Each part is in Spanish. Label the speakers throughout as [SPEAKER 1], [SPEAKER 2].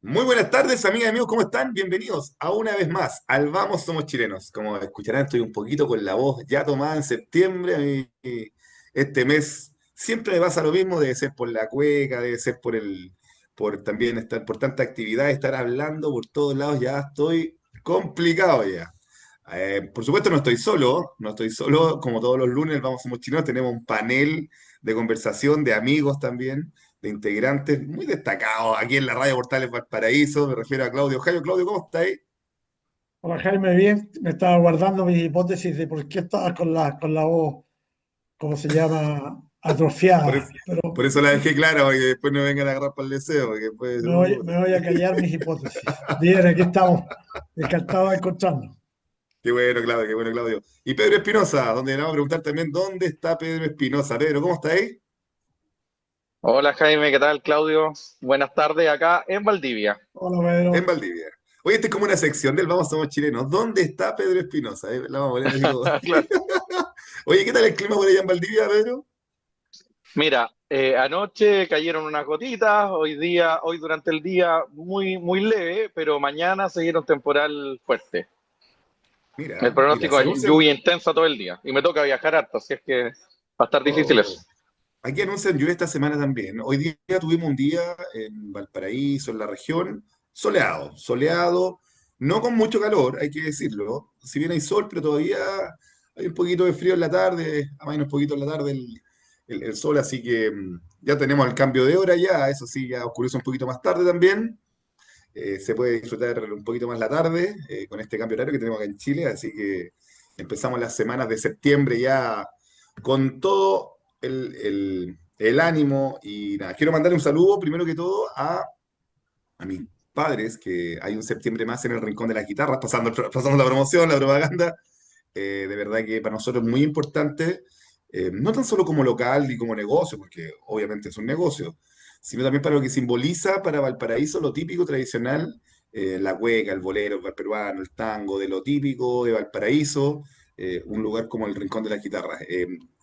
[SPEAKER 1] Muy buenas tardes, amigas y amigos, ¿cómo están? Bienvenidos a una vez más al Vamos Somos Chilenos. Como escucharán, estoy un poquito con la voz ya tomada en septiembre. A mí, este mes siempre me pasa lo mismo, debe ser por la cueca, debe ser por también estar, por tanta actividad, estar hablando por todos lados, ya estoy complicado ya. Por supuesto no estoy solo, como todos los lunes, el Vamos Somos Chilenos, tenemos un panel de conversación de amigos también de integrantes muy destacados aquí en la Radio Portales Valparaíso. Me refiero a Claudio Jairo. Claudio, ¿cómo estáis?
[SPEAKER 2] Hola Jaime, bien, me estaba guardando mis hipótesis de por qué estabas con la voz, ¿cómo se llama?
[SPEAKER 1] Por
[SPEAKER 2] Atrofiada,
[SPEAKER 1] eso,
[SPEAKER 2] pero
[SPEAKER 1] por eso la dejé clara, para que después no vengan a agarrar para el deseo, porque después,
[SPEAKER 2] me voy a callar mis hipótesis. Bien, aquí estamos, encantado de encontrarnos.
[SPEAKER 1] qué bueno, Claudio, qué bueno, Claudio. Y Pedro Espinosa, donde le vamos a preguntar también dónde está Pedro Espinosa. Pedro, ¿cómo estáis?
[SPEAKER 3] Hola Jaime, ¿qué tal Claudio? Buenas tardes acá en Valdivia.
[SPEAKER 2] Hola
[SPEAKER 1] En
[SPEAKER 2] Pedro.
[SPEAKER 1] Valdivia. Oye, esta es como una sección del Vamos Somos Chilenos. ¿Dónde está Pedro Espinosa? La vamos a poner así como...
[SPEAKER 3] Claro.
[SPEAKER 1] Oye, ¿qué tal el clima por allá en Valdivia, Pedro?
[SPEAKER 3] Mira, anoche cayeron unas gotitas, hoy durante el día muy, muy leve, pero mañana se viene un temporal fuerte. El
[SPEAKER 1] Mira,
[SPEAKER 3] pronóstico
[SPEAKER 1] se
[SPEAKER 3] es
[SPEAKER 1] anuncian...
[SPEAKER 3] lluvia intensa todo el día y me toca viajar harto, así es que va a estar difícil eso.
[SPEAKER 1] Oh. Aquí anuncian lluvia esta semana también. Hoy día tuvimos un día en Valparaíso, en la región, soleado, soleado, no con mucho calor, hay que decirlo. Si bien hay sol, pero todavía hay un poquito de frío en la tarde, amaina un poquito en la tarde el sol, así que ya tenemos el cambio de hora ya, eso sí, ya oscurece un poquito más tarde también. Se puede disfrutar un poquito más la tarde con este cambio horario que tenemos acá en Chile, así que empezamos las semanas de septiembre ya con todo el ánimo y nada. Quiero mandarle un saludo primero que todo a mis padres, que hay un septiembre más en el Rincón de las Guitarras, pasando la promoción, la propaganda. De verdad que para nosotros es muy importante, no tan solo como local ni como negocio, porque obviamente es un negocio, sino también para lo que simboliza para Valparaíso lo típico, tradicional, la cueca, el bolero, el peruano, el tango, de lo típico de Valparaíso, un lugar como el Rincón de las Guitarras.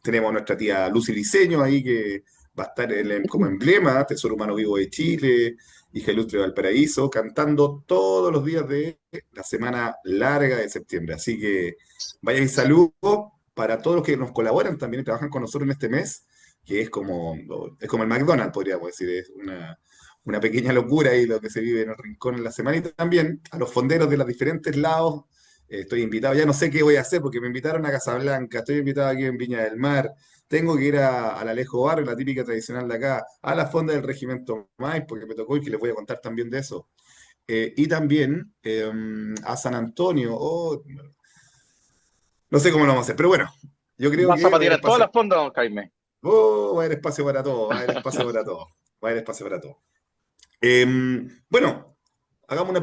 [SPEAKER 1] Tenemos a nuestra tía Lucy Liceño ahí que va a estar como emblema, Tesoro Humano Vivo de Chile, hija ilustre de Valparaíso, cantando todos los días de la semana larga de septiembre. Así que vaya mi saludo para todos los que nos colaboran también y trabajan con nosotros en este mes, que es como el McDonald's, podríamos decir, es una pequeña locura ahí lo que se vive en el rincón en la semana. Y también a los fonderos de los diferentes lados, estoy invitado, ya no sé qué voy a hacer porque me invitaron a Casablanca, estoy invitado aquí en Viña del Mar, tengo que ir al Alejo Barrio, la típica tradicional de acá, a la fonda del Regimiento Maipo, porque me tocó y que les voy a contar también de eso. Y también a San Antonio, no sé cómo lo vamos a hacer, pero bueno, yo creo
[SPEAKER 3] Vas a
[SPEAKER 1] que va a
[SPEAKER 3] patear
[SPEAKER 1] haber
[SPEAKER 3] en todas
[SPEAKER 1] espacio.
[SPEAKER 3] las fondas, don Jaime.
[SPEAKER 1] Va a haber espacio para todo, va a haber espacio para todo, va a haber espacio para todo. Bueno, hagamos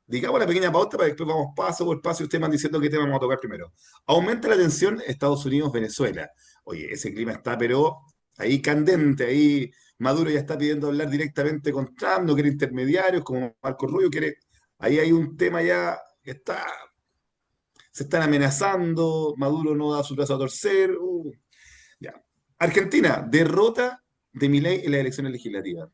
[SPEAKER 1] digamos una pequeña pauta para después vamos paso por paso y ustedes van diciendo qué tema vamos a tocar primero. Aumenta la tensión Estados Unidos-Venezuela. Oye, ese clima está, pero ahí candente, ahí Maduro ya está pidiendo hablar directamente con Trump, no quiere intermediarios, como Marco Rubio quiere. Ahí hay un tema ya que se están amenazando, Maduro no da su brazo a torcer. Ya. Argentina, derrota de Milei en las elecciones legislativas.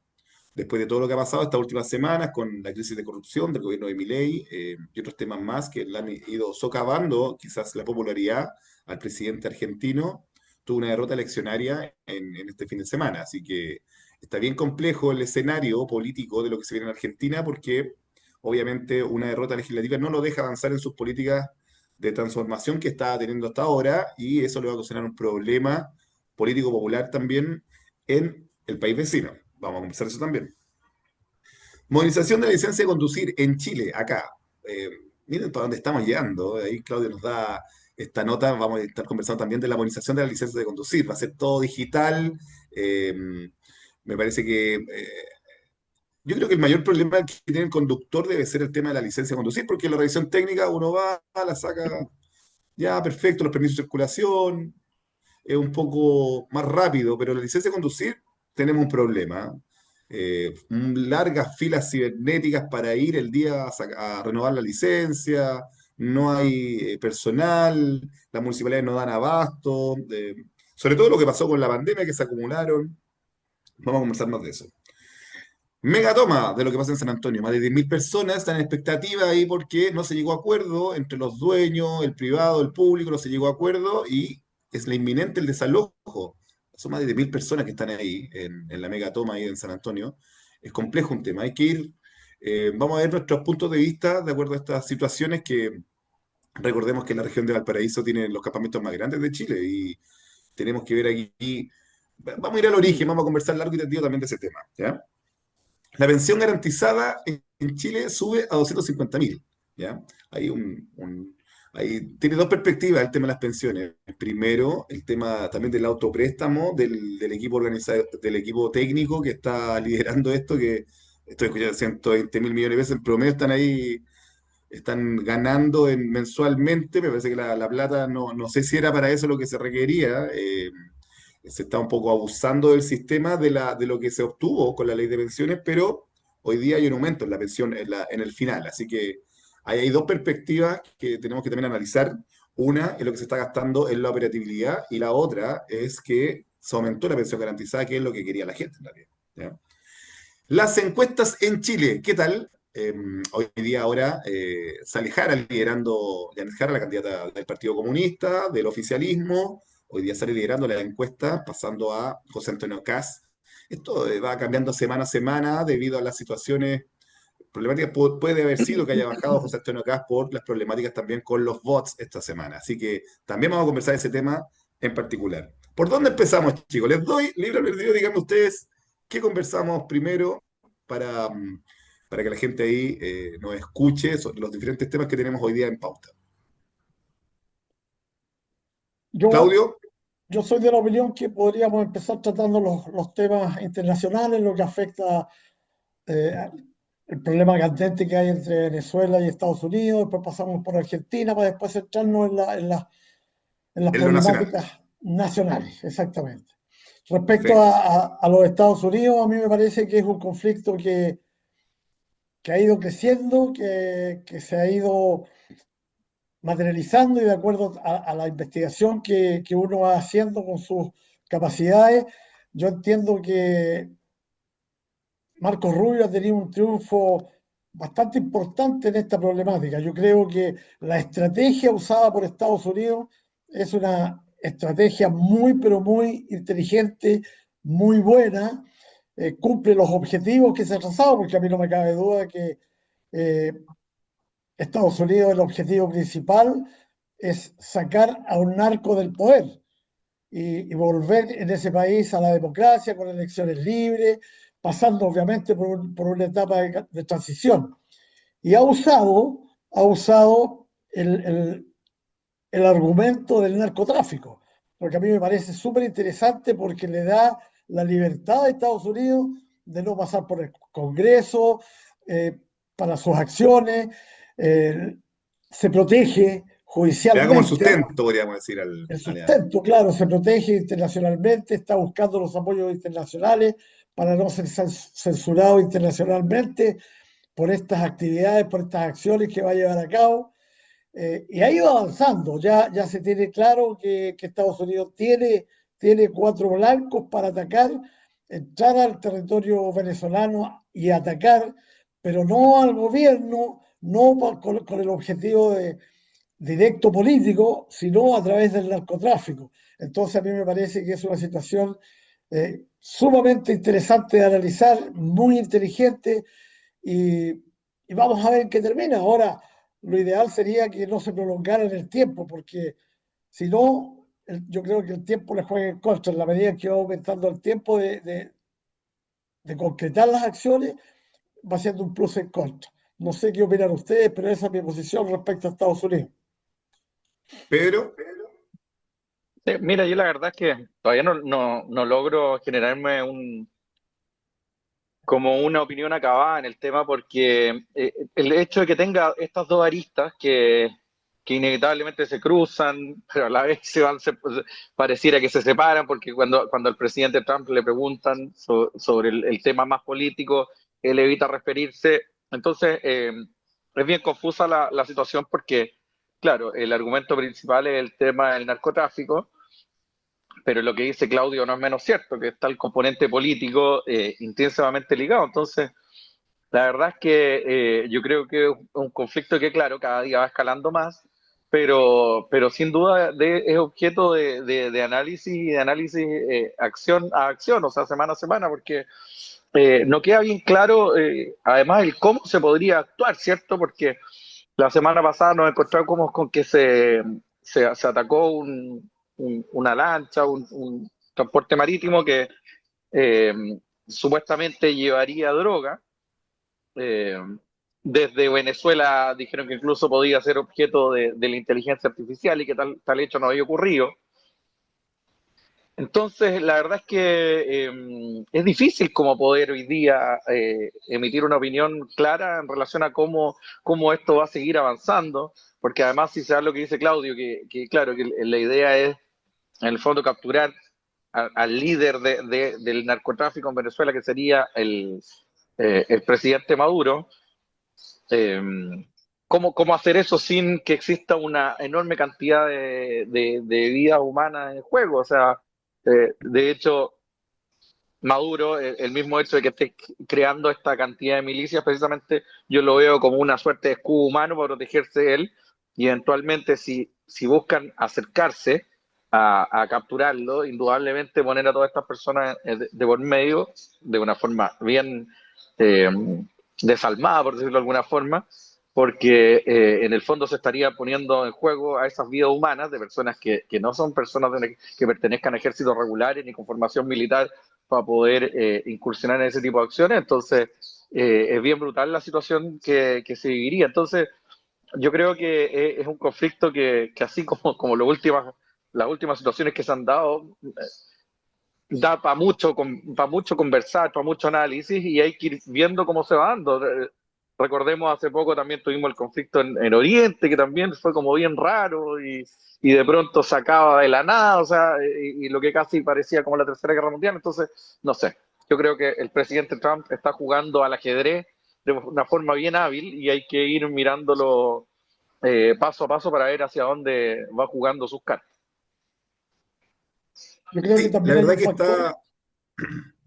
[SPEAKER 1] Después de todo lo que ha pasado estas últimas semanas con la crisis de corrupción del gobierno de Milei y otros temas más que le han ido socavando quizás la popularidad al presidente argentino, tuvo una derrota eleccionaria en este fin de semana. Así que está bien complejo el escenario político de lo que se viene en Argentina porque obviamente una derrota legislativa no lo deja avanzar en sus políticas de transformación que está teniendo hasta ahora y eso le va a ocasionar un problema político popular también en el país vecino. Vamos a conversar eso también. Modernización de la licencia de conducir en Chile, acá. Eh, Miren para dónde estamos llegando. Ahí Claudio nos da esta nota. Vamos a estar conversando también de la modernización de la licencia de conducir. Va a ser todo digital. Eh, Me parece que yo creo que el mayor problema que tiene el conductor debe ser el tema de la licencia de conducir, porque en la revisión técnica uno va, la saca, ya perfecto, los permisos de circulación, es un poco más rápido, pero la licencia de conducir tenemos un problema. Largas filas cibernéticas para ir el día a renovar la licencia, no hay personal, las municipalidades no dan abasto, sobre todo lo que pasó con la pandemia que se acumularon. Vamos a conversar más de eso. Mega toma de lo que pasa en San Antonio. Más de 10.000 personas están en expectativa ahí porque no se llegó a acuerdo entre los dueños, el privado, el público, no se llegó a acuerdo y es la inminente el desalojo. Son más de 10.000 personas que están ahí en la mega toma ahí en San Antonio. Es complejo un tema. Hay que ir, vamos a ver nuestros puntos de vista de acuerdo a estas situaciones que recordemos que la región de Valparaíso tiene los campamentos más grandes de Chile y tenemos que ver aquí. Vamos a ir al origen, vamos a conversar largo y tendido también de ese tema, ¿ya? La pensión garantizada en Chile sube a 250.000, ¿ya? Hay tiene dos perspectivas el tema de las pensiones. Primero, el tema también del autopréstamo del equipo organizado, del equipo técnico que está liderando esto, que estoy escuchando 120.000 millones de veces, en promedio están ahí, están ganando mensualmente. Me parece que la plata no sé si era para eso lo que se requería. Se está un poco abusando del sistema de lo que se obtuvo con la ley de pensiones, pero hoy día hay un aumento en la pensión en el final. Así que ahí hay dos perspectivas que tenemos que también analizar. Una es lo que se está gastando en la operatividad y la otra es que se aumentó la pensión garantizada, que es lo que quería la gente en realidad, ¿ya? Las encuestas en Chile, ¿qué tal? Hoy día ahora sale Jara liderando, Janet Jara, la candidata del Partido Comunista, del oficialismo. Hoy día sale liderando la encuesta, pasando a José Antonio Kast. Esto va cambiando semana a semana debido a las situaciones problemáticas. Puede haber sido que haya bajado José Antonio Kast por las problemáticas también con los bots esta semana. Así que también vamos a conversar ese tema en particular. ¿Por dónde empezamos, chicos? Les doy libre albedrío, díganme ustedes qué conversamos primero para, para que la gente ahí nos escuche sobre los diferentes temas que tenemos hoy día en pauta.
[SPEAKER 2] Yo,
[SPEAKER 1] Claudio,
[SPEAKER 2] yo soy de la opinión que podríamos empezar tratando los temas internacionales, lo que afecta eh, el problema candente que hay entre Venezuela y Estados Unidos, después pasamos por Argentina para después centrarnos en las
[SPEAKER 1] en lo nacional.
[SPEAKER 2] problemáticas nacionales, exactamente. Respecto
[SPEAKER 1] Perfecto.
[SPEAKER 2] a los Estados Unidos, a mí me parece que es un conflicto que ha ido creciendo, que se ha ido materializando y de acuerdo a la investigación que uno va haciendo con sus capacidades, yo entiendo que Marcos Rubio ha tenido un triunfo bastante importante en esta problemática. Yo creo que la estrategia usada por Estados Unidos es una estrategia muy, pero muy inteligente, muy buena, cumple los objetivos que se ha trazado, porque a mí no me cabe duda que eh, Estados Unidos el objetivo principal es sacar a un narco del poder y volver en ese país a la democracia con elecciones libres, pasando obviamente por una etapa de transición. Y ha usado el argumento del narcotráfico, porque a mí me parece súper interesante porque le da la libertad a Estados Unidos de no pasar por el Congreso eh, para sus acciones, eh, se protege
[SPEAKER 1] Le da como el
[SPEAKER 2] judicialmente,
[SPEAKER 1] sustento, podríamos decir,
[SPEAKER 2] el
[SPEAKER 1] aliado.
[SPEAKER 2] sustento, claro, se protege internacionalmente, está buscando los apoyos internacionales para no ser censurado internacionalmente por estas actividades, por estas acciones que va a llevar a cabo. Y ha ido avanzando, ya se tiene claro que Estados Unidos tiene cuatro blancos para atacar, entrar al territorio venezolano y atacar, pero no al gobierno, no con el objetivo directo político, sino a través del narcotráfico. Entonces a mí me parece que es una situación sumamente interesante de analizar, muy inteligente y, y vamos a ver en qué termina. Ahora, lo ideal sería que no se prolongara en el tiempo, porque si no, yo creo que el tiempo le juega en contra. En la medida que va aumentando el tiempo de concretar las acciones, va siendo un plus en contra. No sé qué opinan ustedes, pero esa es mi posición respecto a Estados Unidos.
[SPEAKER 1] Pedro,
[SPEAKER 3] Sí, mira, yo la verdad es que todavía no logro generarme como una opinión acabada en el tema porque el hecho de que tenga estas dos aristas que inevitablemente se cruzan, pero a la vez pareciera que se separan porque cuando al presidente Trump le preguntan sobre el tema más político, él evita referirse. Entonces, es bien confusa la situación porque, claro, el argumento principal es el tema del narcotráfico pero lo que dice Claudio no es menos cierto, que está el componente político intensamente ligado. Entonces, la verdad es que yo creo que es un conflicto que, claro, cada día va escalando más, pero sin duda es objeto de análisis y de análisis acción a acción, o sea, semana a semana, porque no queda bien claro, además, el cómo se podría actuar, ¿cierto? Porque la semana pasada nos encontramos con que se atacó una lancha, un transporte marítimo que eh, supuestamente llevaría droga. Eh, Desde Venezuela dijeron que incluso podía ser objeto de la inteligencia artificial y que tal hecho no había ocurrido. Entonces, la verdad es que es difícil como poder hoy día emitir una opinión clara en relación a cómo esto va a seguir avanzando, porque además, si se da lo que dice Claudio, que claro, que la idea es en el fondo capturar al líder del narcotráfico en Venezuela, que sería el presidente Maduro. eh, ¿Cómo hacer eso sin que exista una enorme cantidad de vidas humanas en juego? O sea, de hecho, Maduro, el mismo hecho de que esté creando esta cantidad de milicias, precisamente yo lo veo como una suerte de escudo humano para protegerse de él, y eventualmente si buscan acercarse a capturarlo, indudablemente poner a todas estas personas de por medio de una forma bien eh, desalmada, por decirlo de alguna forma, porque en el fondo se estaría poniendo en juego a esas vidas humanas de personas que no son personas que pertenezcan a ejércitos regulares ni con formación militar para poder incursionar en ese tipo de acciones. Entonces, es bien brutal la situación que se viviría. Entonces, yo creo que es un conflicto que así como las últimas situaciones que se han dado, da para mucho conversar, para mucho análisis y hay que ir viendo cómo se va dando. Recordemos, hace poco también tuvimos el conflicto en Oriente, que también fue como bien raro y de pronto se acaba de la nada, o sea, y lo que casi parecía como la Tercera Guerra Mundial. Entonces, no sé, yo creo que el presidente Trump está jugando al ajedrez de una forma bien hábil y hay que ir mirándolo paso a paso para ver hacia dónde va jugando sus cartas.
[SPEAKER 2] Yo creo que
[SPEAKER 1] Sí, la
[SPEAKER 2] también hay
[SPEAKER 1] verdad
[SPEAKER 2] un
[SPEAKER 1] que
[SPEAKER 2] factor,
[SPEAKER 1] está...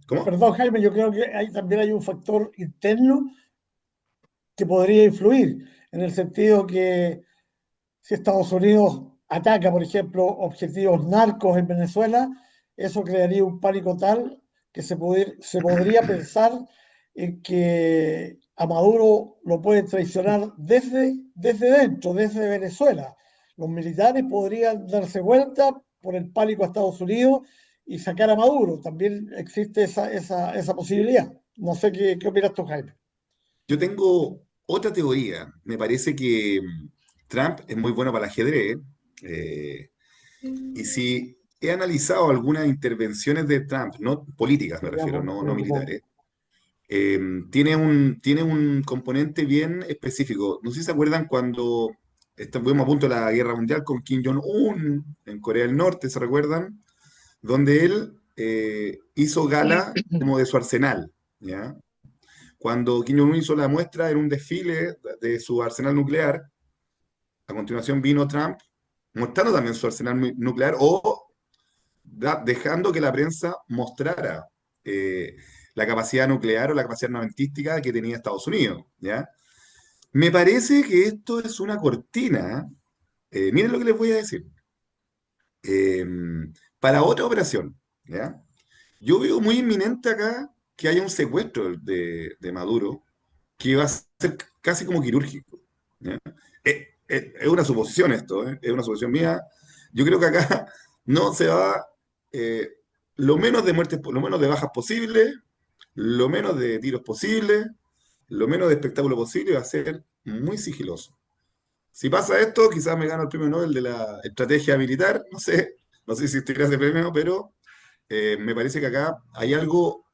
[SPEAKER 1] ¿Cómo?
[SPEAKER 2] perdón Jaime, yo creo que también hay un factor interno que podría influir, en el sentido que si Estados Unidos ataca, por ejemplo, objetivos narcos en Venezuela, eso crearía un pánico tal que se podría pensar en que a Maduro lo pueden traicionar desde dentro, desde Venezuela. Los militares podrían darse vuelta por el pánico a Estados Unidos y sacar a Maduro. También existe esa posibilidad. No sé qué opinas tú, Jaime.
[SPEAKER 1] Yo tengo otra teoría. Me parece que Trump es muy bueno para el ajedrez. eh, y si he analizado algunas intervenciones de Trump, no políticas me refiero, no militares, tiene un componente bien específico. No sé si se acuerdan cuando estuvimos a punto de la guerra mundial con Kim Jong-un en Corea del Norte, ¿se recuerdan? Donde él hizo gala como de su arsenal, ¿ya? Cuando Kim Jong-un hizo la muestra en un desfile de su arsenal nuclear, a continuación vino Trump mostrando también su arsenal nuclear o dejando que la prensa mostrara eh, la capacidad nuclear o la capacidad armamentística que tenía Estados Unidos, ¿ya? Me parece que esto es una cortina, miren lo que les voy a decir, eh, para otra operación, ¿ya? Yo veo muy inminente acá que haya un secuestro de Maduro que va a ser casi como quirúrgico, ¿ya? Es una suposición esto, ¿eh? Es una suposición mía. Yo creo que acá no se va eh, lo menos de muertes, lo menos de bajas posible, lo menos de tiros posible, lo menos de espectáculo posible, va a ser muy sigiloso. Si pasa esto, quizás me gano el premio Nobel de la estrategia militar, no sé si estoy ese premio, pero me parece que acá hay algo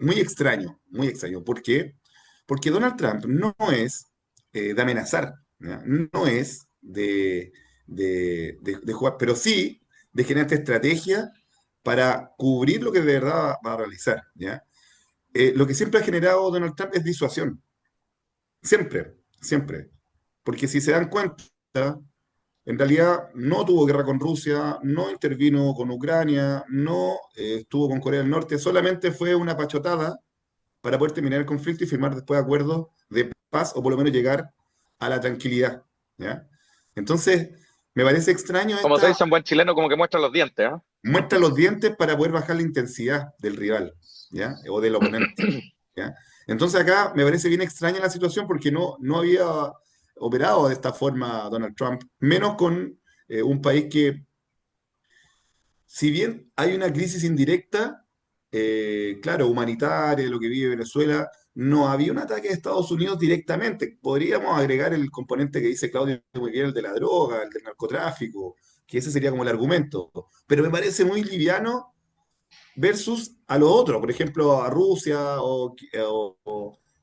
[SPEAKER 1] muy extraño, muy extraño. ¿Por qué? Porque Donald Trump no es de amenazar, ¿ya? No es de jugar, pero sí de generar esta estrategia para cubrir lo que de verdad va a realizar, ¿ya? Lo que siempre ha generado Donald Trump es disuasión, siempre, siempre. Porque si se dan cuenta, en realidad no tuvo guerra con Rusia, no intervino con Ucrania, no estuvo con Corea del Norte, solamente fue una pachotada para poder terminar el conflicto y firmar después acuerdos de paz o por lo menos llegar a la tranquilidad. ¿Ya? Entonces, me parece extraño
[SPEAKER 3] Como se
[SPEAKER 1] esta
[SPEAKER 3] dice en buen chileno, como que muestra los dientes, ¿ah?
[SPEAKER 1] muestra los dientes para poder bajar la intensidad del rival, ¿ya? O del oponente, ¿ya? Entonces acá me parece bien extraña la situación porque no había operado de esta forma Donald Trump, menos con un país que, si bien hay una crisis indirecta, claro, humanitaria, de lo que vive Venezuela, no había un ataque de Estados Unidos directamente. Podríamos agregar el componente que dice Claudio muy bien, el de la droga, el del narcotráfico, que ese sería como el argumento. Pero me parece muy liviano versus a los otros, por ejemplo, a Rusia o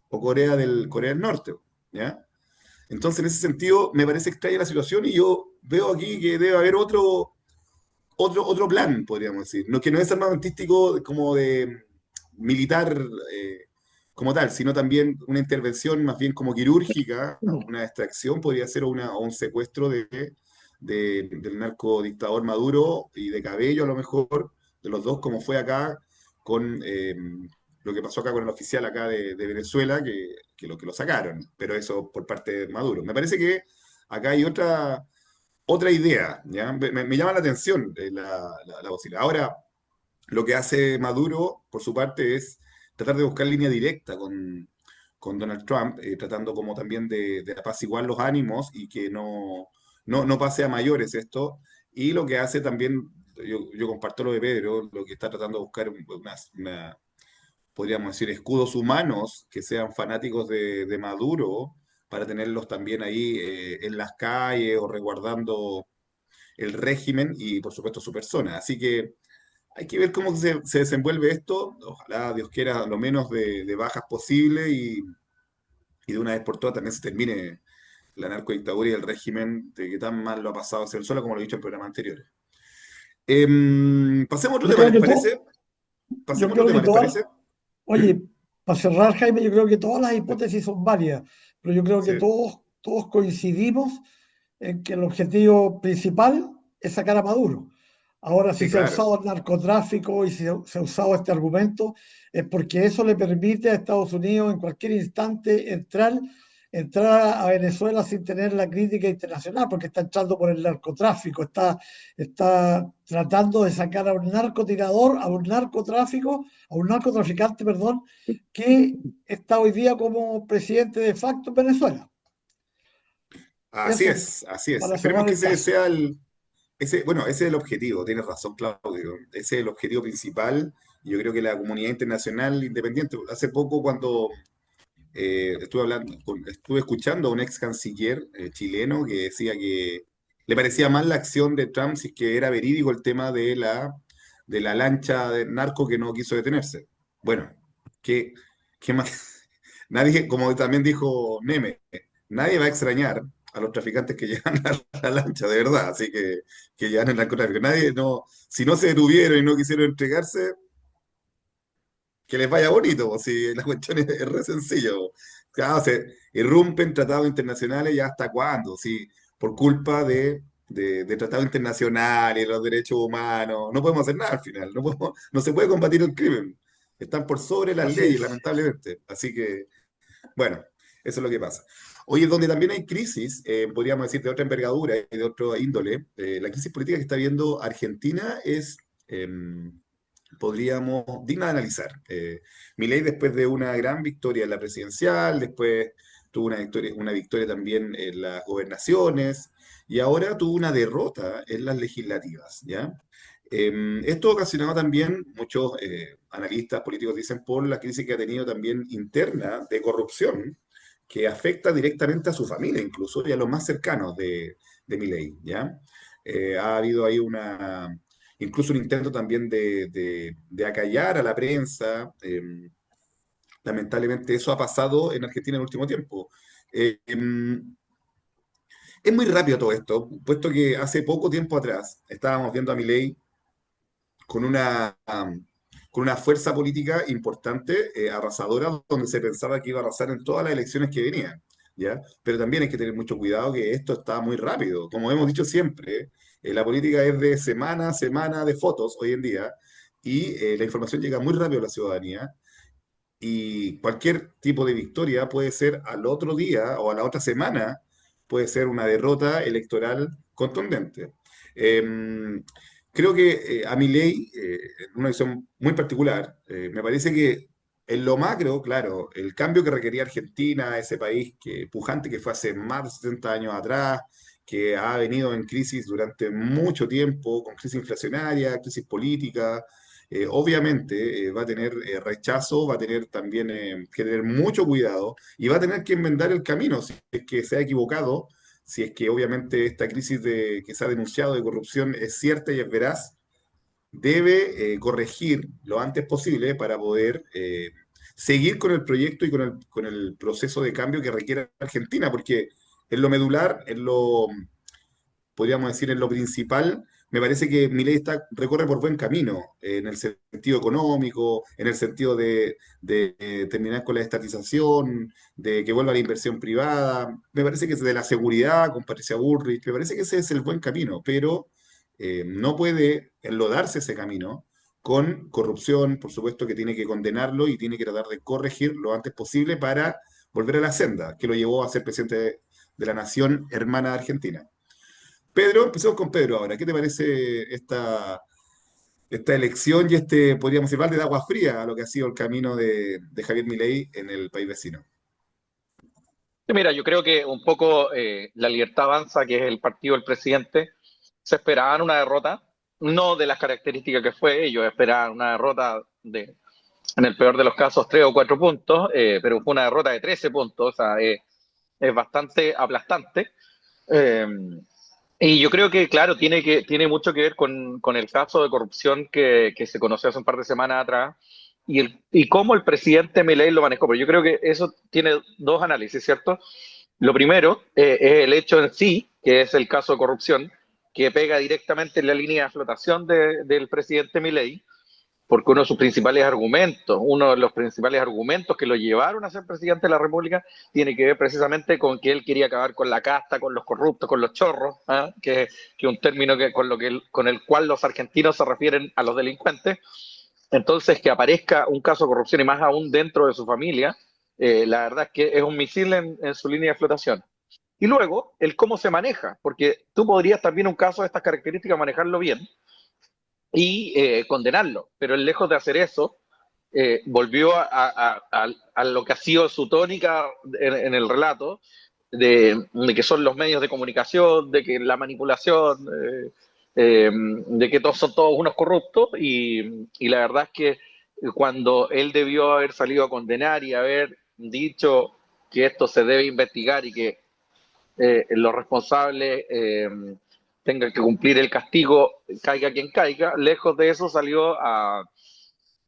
[SPEAKER 1] Corea del Norte, ¿ya? Entonces, en ese sentido, me parece extraña la situación y yo veo aquí que debe haber otro plan, podríamos decir. No, que no es armamentístico como de militar como tal, sino también una intervención más bien como quirúrgica, una extracción podría ser o un secuestro del narcodictador Maduro y de Cabello a lo mejor, de los dos, como fue acá con lo que pasó acá con el oficial acá de Venezuela, que lo sacaron, pero eso por parte de Maduro. Me parece que acá hay otra idea, ¿ya? Me llama la atención la posibilidad. Ahora, lo que hace Maduro, por su parte, es tratar de buscar línea directa con Donald Trump, tratando como también de apaciguar los ánimos y que no pase a mayores esto. Y lo que hace también, yo comparto lo de Pedro, lo que está tratando de buscar podríamos decir, escudos humanos que sean fanáticos de Maduro para tenerlos también ahí en las calles o resguardando el régimen y, por supuesto, su persona. Así que hay que ver cómo se desenvuelve esto. Ojalá Dios quiera lo menos de bajas posible y de una vez por todas también se termine la narcodictadura y el régimen de que tan mal lo ha pasado a Venezuela, como lo he dicho en programas anteriores. Pasemos a otro
[SPEAKER 2] Yo
[SPEAKER 1] tema,
[SPEAKER 2] creo
[SPEAKER 1] ¿les
[SPEAKER 2] que todo,
[SPEAKER 1] parece?
[SPEAKER 2] yo
[SPEAKER 1] Pasemos a otro
[SPEAKER 2] creo que
[SPEAKER 1] tema, ¿les
[SPEAKER 2] todas,
[SPEAKER 1] parece? ¿Mm?
[SPEAKER 2] oye, para cerrar, Jaime, yo creo que todas las hipótesis son válidas, pero yo creo que
[SPEAKER 1] Sí,
[SPEAKER 2] todos coincidimos en que el objetivo principal es sacar a Maduro. Ahora, si
[SPEAKER 1] sí,
[SPEAKER 2] se ha
[SPEAKER 1] claro.
[SPEAKER 2] usado el narcotráfico y si se ha usado este argumento, es porque eso le permite a Estados Unidos en cualquier instante entrar a Venezuela sin tener la crítica internacional, porque está entrando por el narcotráfico, está tratando de sacar a un narcotirador, a un narcotraficante, perdón, que está hoy día como presidente de facto en Venezuela. Eso
[SPEAKER 1] Así es.
[SPEAKER 2] para
[SPEAKER 1] Esperemos
[SPEAKER 2] cerrar
[SPEAKER 1] que
[SPEAKER 2] el
[SPEAKER 1] ese
[SPEAKER 2] caso.
[SPEAKER 1] sea bueno, ese es el objetivo, tienes razón, Claudio. Ese es el objetivo principal. Yo creo que la comunidad internacional independiente, hace poco cuando estuve escuchando a un ex canciller chileno que decía que le parecía mal la acción de Trump si es que era verídico el tema de la lancha de narco que no quiso detenerse. Bueno, ¿qué, qué más? Nadie, como también dijo Neme, nadie va a extrañar a los traficantes que llevan la lancha, de verdad, así que llevan el narcotráfico. Nadie, no, si no se detuvieron y no quisieron entregarse, que les vaya bonito, po, si la cuestión es re sencilla. Po. Claro, se irrumpen tratados internacionales ya hasta cuándo, si por culpa de tratados internacionales, los derechos humanos, no podemos hacer nada al final, no se puede combatir el crimen. Están por sobre las
[SPEAKER 2] Así
[SPEAKER 1] leyes,
[SPEAKER 2] es.
[SPEAKER 1] lamentablemente. Así que, bueno, eso es lo que pasa. Oye, donde también hay crisis, podríamos decir de otra envergadura y de otro índole, la crisis política que está viendo Argentina es podríamos, digna de analizar. Milei después de una gran victoria en la presidencial, después tuvo una victoria también en las gobernaciones y ahora tuvo una derrota en las legislativas, ¿ya? Esto ocasionado también, muchos analistas políticos dicen, por la crisis que ha tenido también interna de corrupción, que afecta directamente a su familia incluso y a los más cercanos de Milei, ¿ya? Ha habido ahí incluso un intento también de acallar a la prensa. Lamentablemente eso ha pasado en Argentina en el último tiempo. Es muy rápido todo esto, puesto que hace poco tiempo atrás estábamos viendo a Milei con con una fuerza política importante, arrasadora, donde se pensaba que iba a arrasar en todas las elecciones que venían. ¿ya? Pero también hay que tener mucho cuidado que esto está muy rápido. Como hemos dicho siempre, la política es de semana a semana de fotos hoy en día y la información llega muy rápido a la ciudadanía y cualquier tipo de victoria puede ser al otro día o a la otra semana, puede ser una derrota electoral contundente. Creo que a mi ley, en una visión muy particular, me parece que en lo macro, claro, el cambio que requería Argentina, ese país que, pujante que fue hace más de 70 años atrás, que ha venido en crisis durante mucho tiempo, con crisis inflacionaria, crisis política, obviamente va a tener rechazo, va a tener también que tener mucho cuidado y va a tener que enmendar el camino si es que se ha equivocado, si es que obviamente esta crisis que se ha denunciado de corrupción es cierta y es veraz, debe corregir lo antes posible para poder seguir con el proyecto y con el proceso de cambio que requiere Argentina, porque en lo medular, podríamos decir, en lo principal, me parece que Milei recorre por buen camino, en el sentido económico, en el sentido de terminar con la estatización, de que vuelva la inversión privada. Me parece que es de la seguridad con Patricia Bullrich, me parece que ese es el buen camino, pero no puede enlodarse ese camino con corrupción, por supuesto que tiene que condenarlo y tiene que tratar de corregir lo antes posible para volver a la senda que lo llevó a ser presidente de la nación hermana de Argentina. Pedro, empecemos con Pedro ahora. ¿Qué te parece esta elección y podríamos decir, balde de agua fría a lo que ha sido el camino de Javier Milei en el país vecino?
[SPEAKER 3] Sí, mira, yo creo que un poco la Libertad Avanza, que es el partido del presidente, se esperaban una derrota, no de las características que fue, ellos esperaban una derrota en el peor de los casos, 3 o 4 puntos, pero fue una derrota de 13 puntos, o sea, es bastante aplastante. Eh, y yo creo que, claro, tiene mucho que ver con el caso de corrupción que se conoció hace un par de semanas atrás y cómo el presidente Milei lo manejó. Pero yo creo que eso tiene dos análisis, ¿cierto? Lo primero es el hecho en sí, que es el caso de corrupción, que pega directamente en la línea de flotación del presidente Milei, porque uno de los principales argumentos que lo llevaron a ser presidente de la República tiene que ver precisamente con que él quería acabar con la casta, con los corruptos, con los chorros, ¿ah? Que un término con el cual los argentinos se refieren a los delincuentes. Entonces, que aparezca un caso de corrupción y más aún dentro de su familia, la verdad es que es un misil en su línea de flotación. Y luego, el cómo se maneja, porque tú podrías también un caso de estas características manejarlo bien, y condenarlo. Pero él, lejos de hacer eso, volvió a lo que ha sido su tónica en el relato, de que son los medios de comunicación, de que la manipulación, de que todos son todos unos corruptos, y la verdad es que cuando él debió haber salido a condenar y haber dicho que esto se debe investigar y que los responsables tengan que cumplir el castigo, caiga quien caiga, lejos de eso salió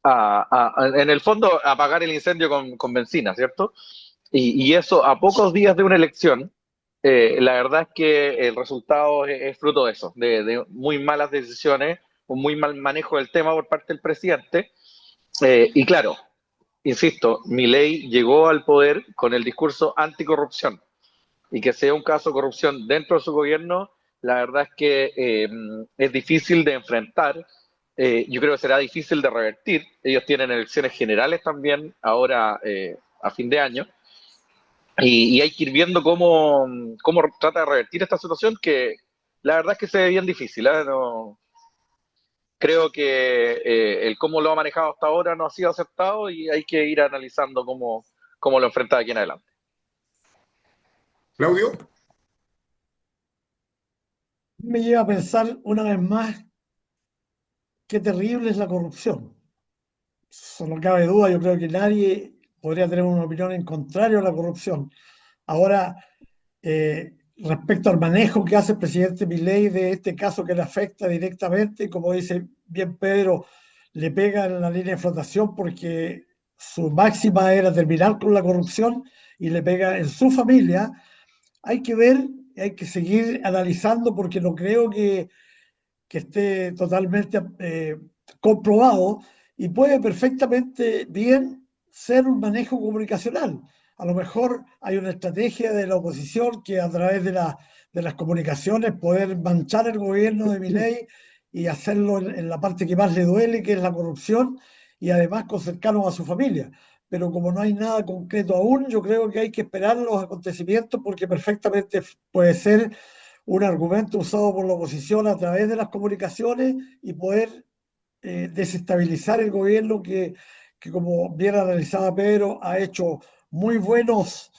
[SPEAKER 3] en el fondo, a apagar el incendio con benzina, ¿cierto? Y eso a pocos días de una elección, la verdad es que el resultado es fruto de eso, de muy malas decisiones, un muy mal manejo del tema por parte del presidente. Y claro, insisto, Milei llegó al poder con el discurso anticorrupción, y que sea un caso de corrupción dentro de su gobierno, la verdad es que es difícil de enfrentar. Yo creo que será difícil de revertir. Ellos tienen elecciones generales también ahora a fin de año, y hay que ir viendo cómo trata de revertir esta situación, que la verdad es que se ve bien difícil. No, creo que el cómo lo ha manejado hasta ahora no ha sido aceptado, y hay que ir analizando cómo lo enfrenta de aquí en adelante.
[SPEAKER 1] Claudio,
[SPEAKER 2] Me lleva a pensar una vez más qué terrible es la corrupción. Solo cabe duda, yo creo que nadie podría tener una opinión en contrario a la corrupción. Ahora, respecto al manejo que hace el presidente Milei de este caso que le afecta directamente, como dice bien Pedro, le pega en la línea de flotación porque su máxima era terminar con la corrupción y le pega en su familia. Hay que ver, hay que seguir analizando porque no creo que esté totalmente comprobado y puede perfectamente bien ser un manejo comunicacional. a lo mejor hay una estrategia de la oposición que a través de las comunicaciones poder manchar el gobierno de Milei y hacerlo en la parte que más le duele, que es la corrupción, y además concercarnos a su familia. Pero como no hay nada concreto aún, yo creo que hay que esperar los acontecimientos porque perfectamente puede ser un argumento usado por la oposición a través de las comunicaciones y poder desestabilizar el gobierno que, como bien analizaba Pedro, ha hecho muy buenos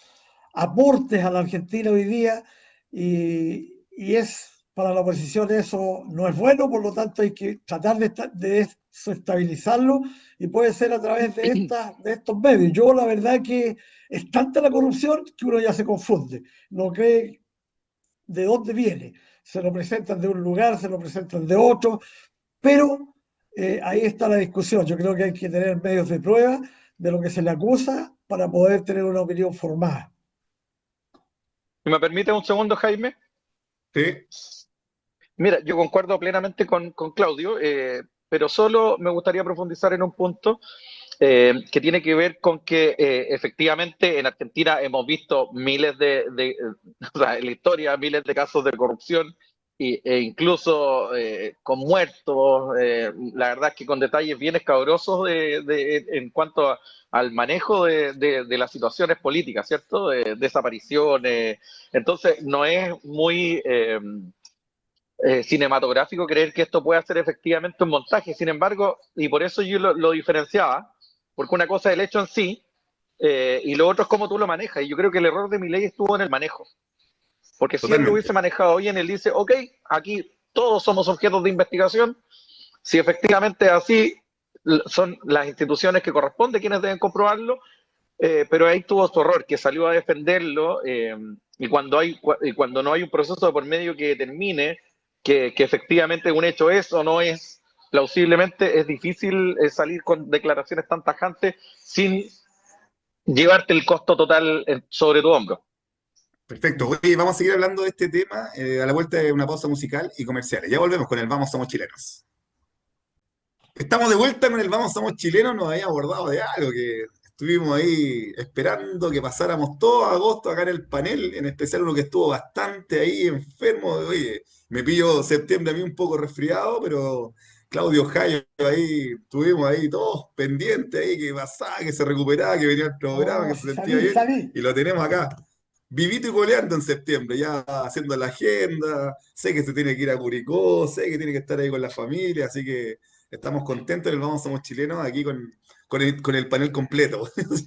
[SPEAKER 2] aportes a la Argentina hoy día y es para la oposición eso no es bueno, por lo tanto hay que tratar de desestabilizarlo y puede ser a través de estos medios. Yo la verdad que es tanta la corrupción que uno ya se confunde, no cree de dónde viene. Se lo presentan de un lugar, se lo presentan de otro, pero ahí está la discusión. Yo creo que hay que tener medios de prueba de lo que se le acusa para poder tener una opinión formada.
[SPEAKER 3] ¿Me permite un segundo, Jaime?
[SPEAKER 1] Sí,
[SPEAKER 3] Mira, yo concuerdo plenamente con Claudio, pero solo me gustaría profundizar en un punto que tiene que ver con que efectivamente en Argentina hemos visto o sea, en la historia, miles de casos de corrupción e incluso con muertos, la verdad es que con detalles bien escabrosos en cuanto al manejo de las situaciones políticas, ¿cierto? Desapariciones. Entonces, no es muy cinematográfico creer que esto pueda ser efectivamente un montaje. Sin embargo, y por eso yo lo diferenciaba, porque una cosa es el hecho en sí, y lo otro es cómo tú lo manejas. Y yo creo que el error de Milei estuvo en el manejo. Porque si él lo hubiese
[SPEAKER 1] totalmente.
[SPEAKER 3] manejado bien, él dice, ok, aquí todos somos objetos de investigación, si efectivamente es así, son las instituciones que corresponden quienes deben comprobarlo, pero ahí tuvo su error, que salió a defenderlo, y cuando no hay un proceso de por medio que determine que efectivamente un hecho es o no es, plausiblemente es difícil salir con declaraciones tan tajantes sin llevarte el costo total sobre tu hombro.
[SPEAKER 1] Perfecto. Oye, vamos a seguir hablando de este tema a la vuelta de una pausa musical y comerciales. Ya volvemos con el Vamos Somos Chilenos. Estamos de vuelta con el Vamos Somos Chilenos, nos había abordado de algo que estuvimos ahí esperando que pasáramos todo agosto acá en el panel, en especial uno que estuvo bastante ahí enfermo. Oye, me pillo septiembre a mí un poco resfriado, pero Claudio Jayo ahí, estuvimos ahí todos pendientes ahí, que pasaba, que se recuperaba, que venía el programa,
[SPEAKER 2] No,
[SPEAKER 1] que se
[SPEAKER 2] si
[SPEAKER 1] sentía
[SPEAKER 2] salí,
[SPEAKER 1] bien,
[SPEAKER 2] salí.
[SPEAKER 1] y lo tenemos acá. Vivito y coleando en septiembre, ya haciendo la agenda, sé que se tiene que ir a Curicó, sé que tiene que estar ahí con la familia, así que estamos contentos en el Vamos Somos Chilenos aquí con el panel completo.
[SPEAKER 2] Eso.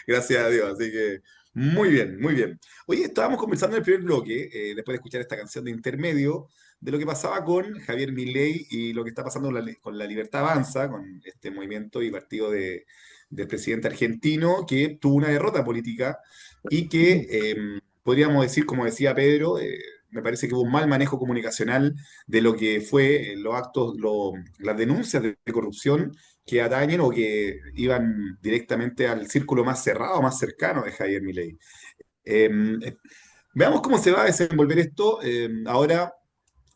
[SPEAKER 1] Gracias a Dios, así que muy bien, muy bien. Oye, estábamos conversando en el primer bloque, después de escuchar esta canción de intermedio, de lo que pasaba con Javier Milei y lo que está pasando con la Libertad Avanza, con este movimiento y partido del presidente argentino que tuvo una derrota política y que podríamos decir, como decía Pedro, me parece que hubo un mal manejo comunicacional de lo que fue los actos, las denuncias de corrupción que atañen o que iban directamente al círculo más cerrado, más cercano de Javier Milei. Eh, Veamos cómo se va a desenvolver esto. Ahora,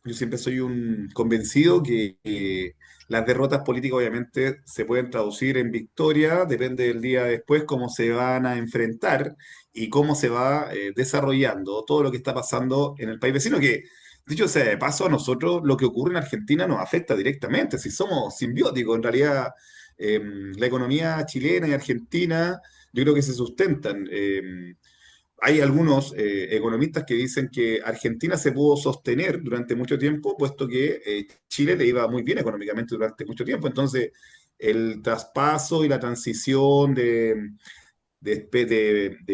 [SPEAKER 1] yo siempre soy un convencido que las derrotas políticas obviamente se pueden traducir en victoria, depende del día después cómo se van a enfrentar y cómo se va desarrollando todo lo que está pasando en el país vecino, que dicho sea de paso, a nosotros lo que ocurre en Argentina nos afecta directamente, si somos simbióticos, en realidad la economía chilena y argentina yo creo que se sustentan. Hay algunos economistas que dicen que Argentina se pudo sostener durante mucho tiempo, puesto que Chile le iba muy bien económicamente durante mucho tiempo. Entonces, el traspaso y la transición de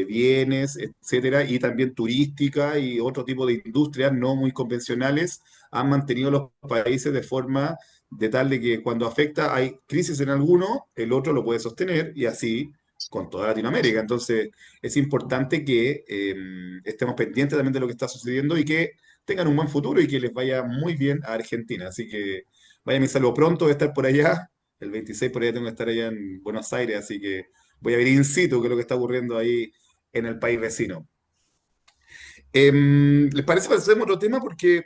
[SPEAKER 1] bienes, etcétera, y también turística y otro tipo de industrias no muy convencionales, han mantenido los países de forma de tal de que cuando afecta, hay crisis en alguno, el otro lo puede sostener y así con toda Latinoamérica. Entonces, es importante que estemos pendientes también de lo que está sucediendo y que tengan un buen futuro y que les vaya muy bien a Argentina. Así que vaya mi saludo pronto, voy a estar por allá. El 26 por allá tengo que estar allá en Buenos Aires, así que voy a ver in situ qué es lo que está ocurriendo ahí en el país vecino. ¿Les parece que pasemos a otro tema? Porque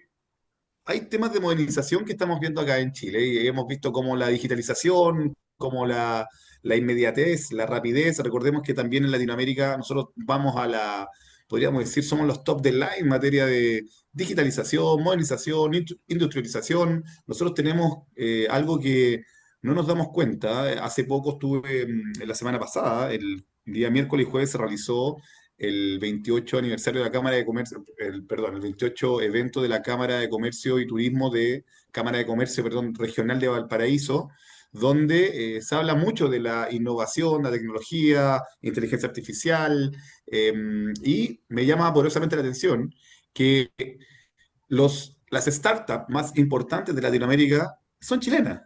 [SPEAKER 1] hay temas de modernización que estamos viendo acá en Chile y hemos visto como la digitalización, como la inmediatez, la rapidez. Recordemos que también en Latinoamérica nosotros vamos a podríamos decir, somos los top de line en materia de digitalización, modernización, industrialización. Nosotros tenemos algo que no nos damos cuenta. Hace poco estuve, la semana pasada, el día miércoles y jueves se realizó el 28 aniversario de la Cámara de Comercio, perdón, el 28 evento de la Cámara de Comercio y Turismo Cámara de Comercio, perdón, Regional de Valparaíso, donde se habla mucho de la innovación, la tecnología, inteligencia artificial, y me llama poderosamente la atención que las startups más importantes de Latinoamérica son chilenas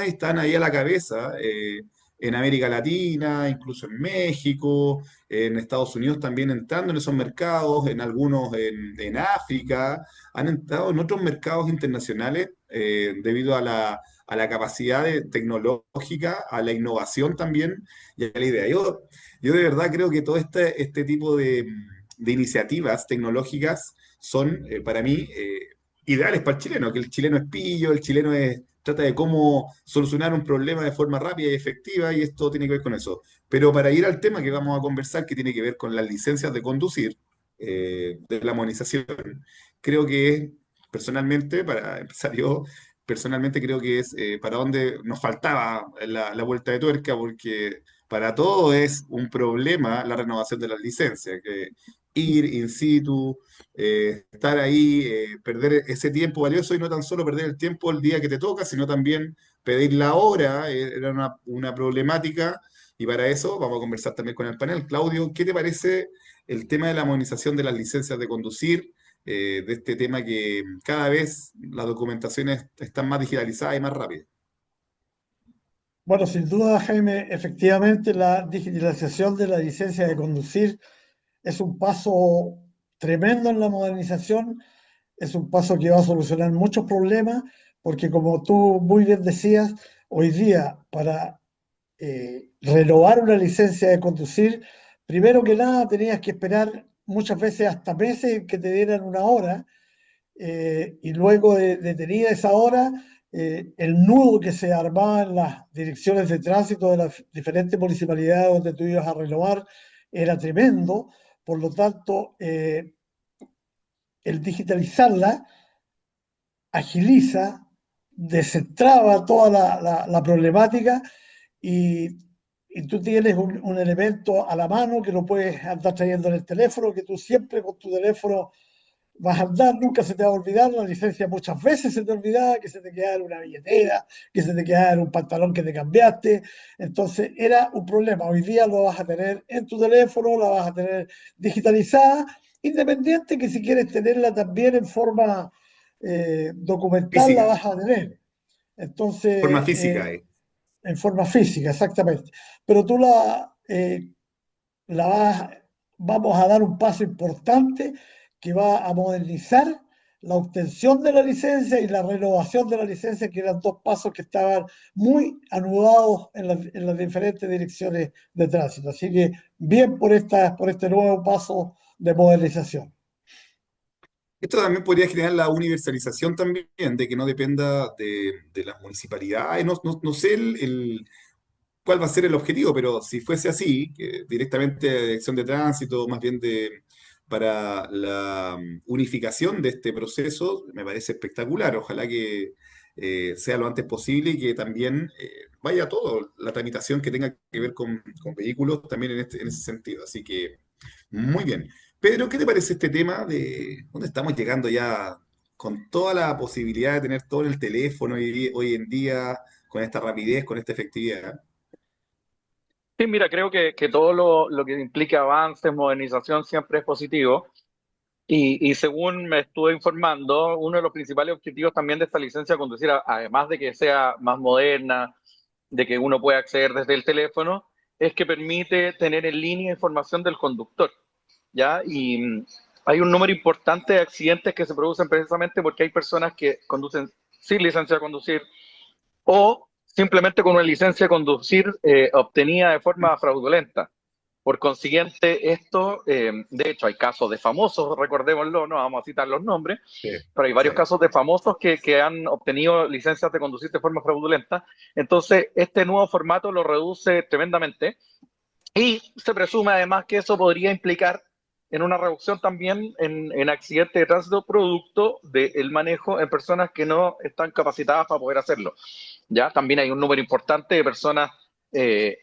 [SPEAKER 1] y están ahí a la cabeza, en América Latina, incluso en México, en Estados Unidos también entrando en esos mercados, en algunos en África, han entrado en otros mercados internacionales debido a la capacidad tecnológica, a la innovación también y a la idea. Yo de verdad creo que todo este tipo de iniciativas tecnológicas son para mí ideales para el chileno, que el chileno es pillo, trata de cómo solucionar un problema de forma rápida y efectiva, y esto tiene que ver con eso. Pero para ir al tema que vamos a conversar, que tiene que ver con las licencias de conducir, de la modernización, creo que personalmente, para empezar yo, personalmente creo que es para donde nos faltaba la vuelta de tuerca, porque para todo es un problema la renovación de las licencias, que ir in situ, estar ahí, perder ese tiempo valioso y no tan solo perder el tiempo el día que te toca, sino también pedir la hora, era una problemática y para eso vamos a conversar también con el panel. Claudio, ¿qué te parece el tema de la modernización de las licencias de conducir? De este tema que cada vez las documentaciones están más digitalizadas y más rápidas.
[SPEAKER 2] Bueno, sin duda, Jaime, efectivamente la digitalización de la licencia de conducir es un paso tremendo en la modernización, es un paso que va a solucionar muchos problemas, porque como tú muy bien decías, hoy día para renovar una licencia de conducir, primero que nada tenías que esperar muchas veces hasta meses que te dieran una hora, y luego de tenida esa hora, el nudo que se armaba en las direcciones de tránsito de las diferentes municipalidades donde tú ibas a renovar era tremendo. Por lo tanto, el digitalizarla agiliza, desentraba toda la problemática, y, y tú tienes un elemento a la mano que lo puedes andar trayendo en el teléfono, que tú siempre con tu teléfono vas a andar, nunca se te va a olvidar. La licencia muchas veces se te olvidaba, que se te quedaba en una billetera, que se te quedaba en un pantalón que te cambiaste. Entonces era un problema. Hoy día lo vas a tener en tu teléfono, la vas a tener digitalizada, independiente que si quieres tenerla también en forma documental, la
[SPEAKER 1] Física,
[SPEAKER 2] vas a tener.
[SPEAKER 1] forma
[SPEAKER 2] Entonces,
[SPEAKER 1] física.
[SPEAKER 2] en forma física, exactamente. Pero tú la vas, vamos a dar un paso importante que va a modernizar la obtención de la licencia y la renovación de la licencia, que eran dos pasos que estaban muy anudados en las diferentes direcciones de tránsito. Así que bien por este nuevo paso de modernización.
[SPEAKER 1] Esto también podría generar la universalización también, de que no dependa de las municipalidades. No sé cuál va a ser el objetivo, pero si fuese así, que directamente de dirección de tránsito, más bien para la unificación de este proceso, me parece espectacular. Ojalá que sea lo antes posible y que también vaya todo, la tramitación que tenga que ver con vehículos también en ese sentido. Así que, muy bien. Pedro, ¿qué te parece este tema de dónde estamos llegando ya con toda la posibilidad de tener todo en el teléfono hoy en día, con esta rapidez, con esta efectividad?
[SPEAKER 3] Sí, mira, creo que todo lo que implica avances, modernización, siempre es positivo. Y según me estuve informando, uno de los principales objetivos también de esta licencia de conducir, además de que sea más moderna, de que uno pueda acceder desde el teléfono, es que permite tener en línea información del conductor, ¿ya? Y hay un número importante de accidentes que se producen precisamente porque hay personas que conducen sin licencia de conducir o simplemente con una licencia de conducir obtenida de forma fraudulenta. Por consiguiente, esto, de hecho, hay casos de famosos, recordémoslo, no vamos a citar los nombres,
[SPEAKER 1] Sí,
[SPEAKER 3] pero hay
[SPEAKER 1] sí.
[SPEAKER 3] varios casos de famosos que han obtenido licencias de conducir de forma fraudulenta. Entonces, este nuevo formato lo reduce tremendamente y se presume además que eso podría implicar en una reducción también en accidentes de tránsito producto del manejo en personas que no están capacitadas para poder hacerlo. Ya también hay un número importante de personas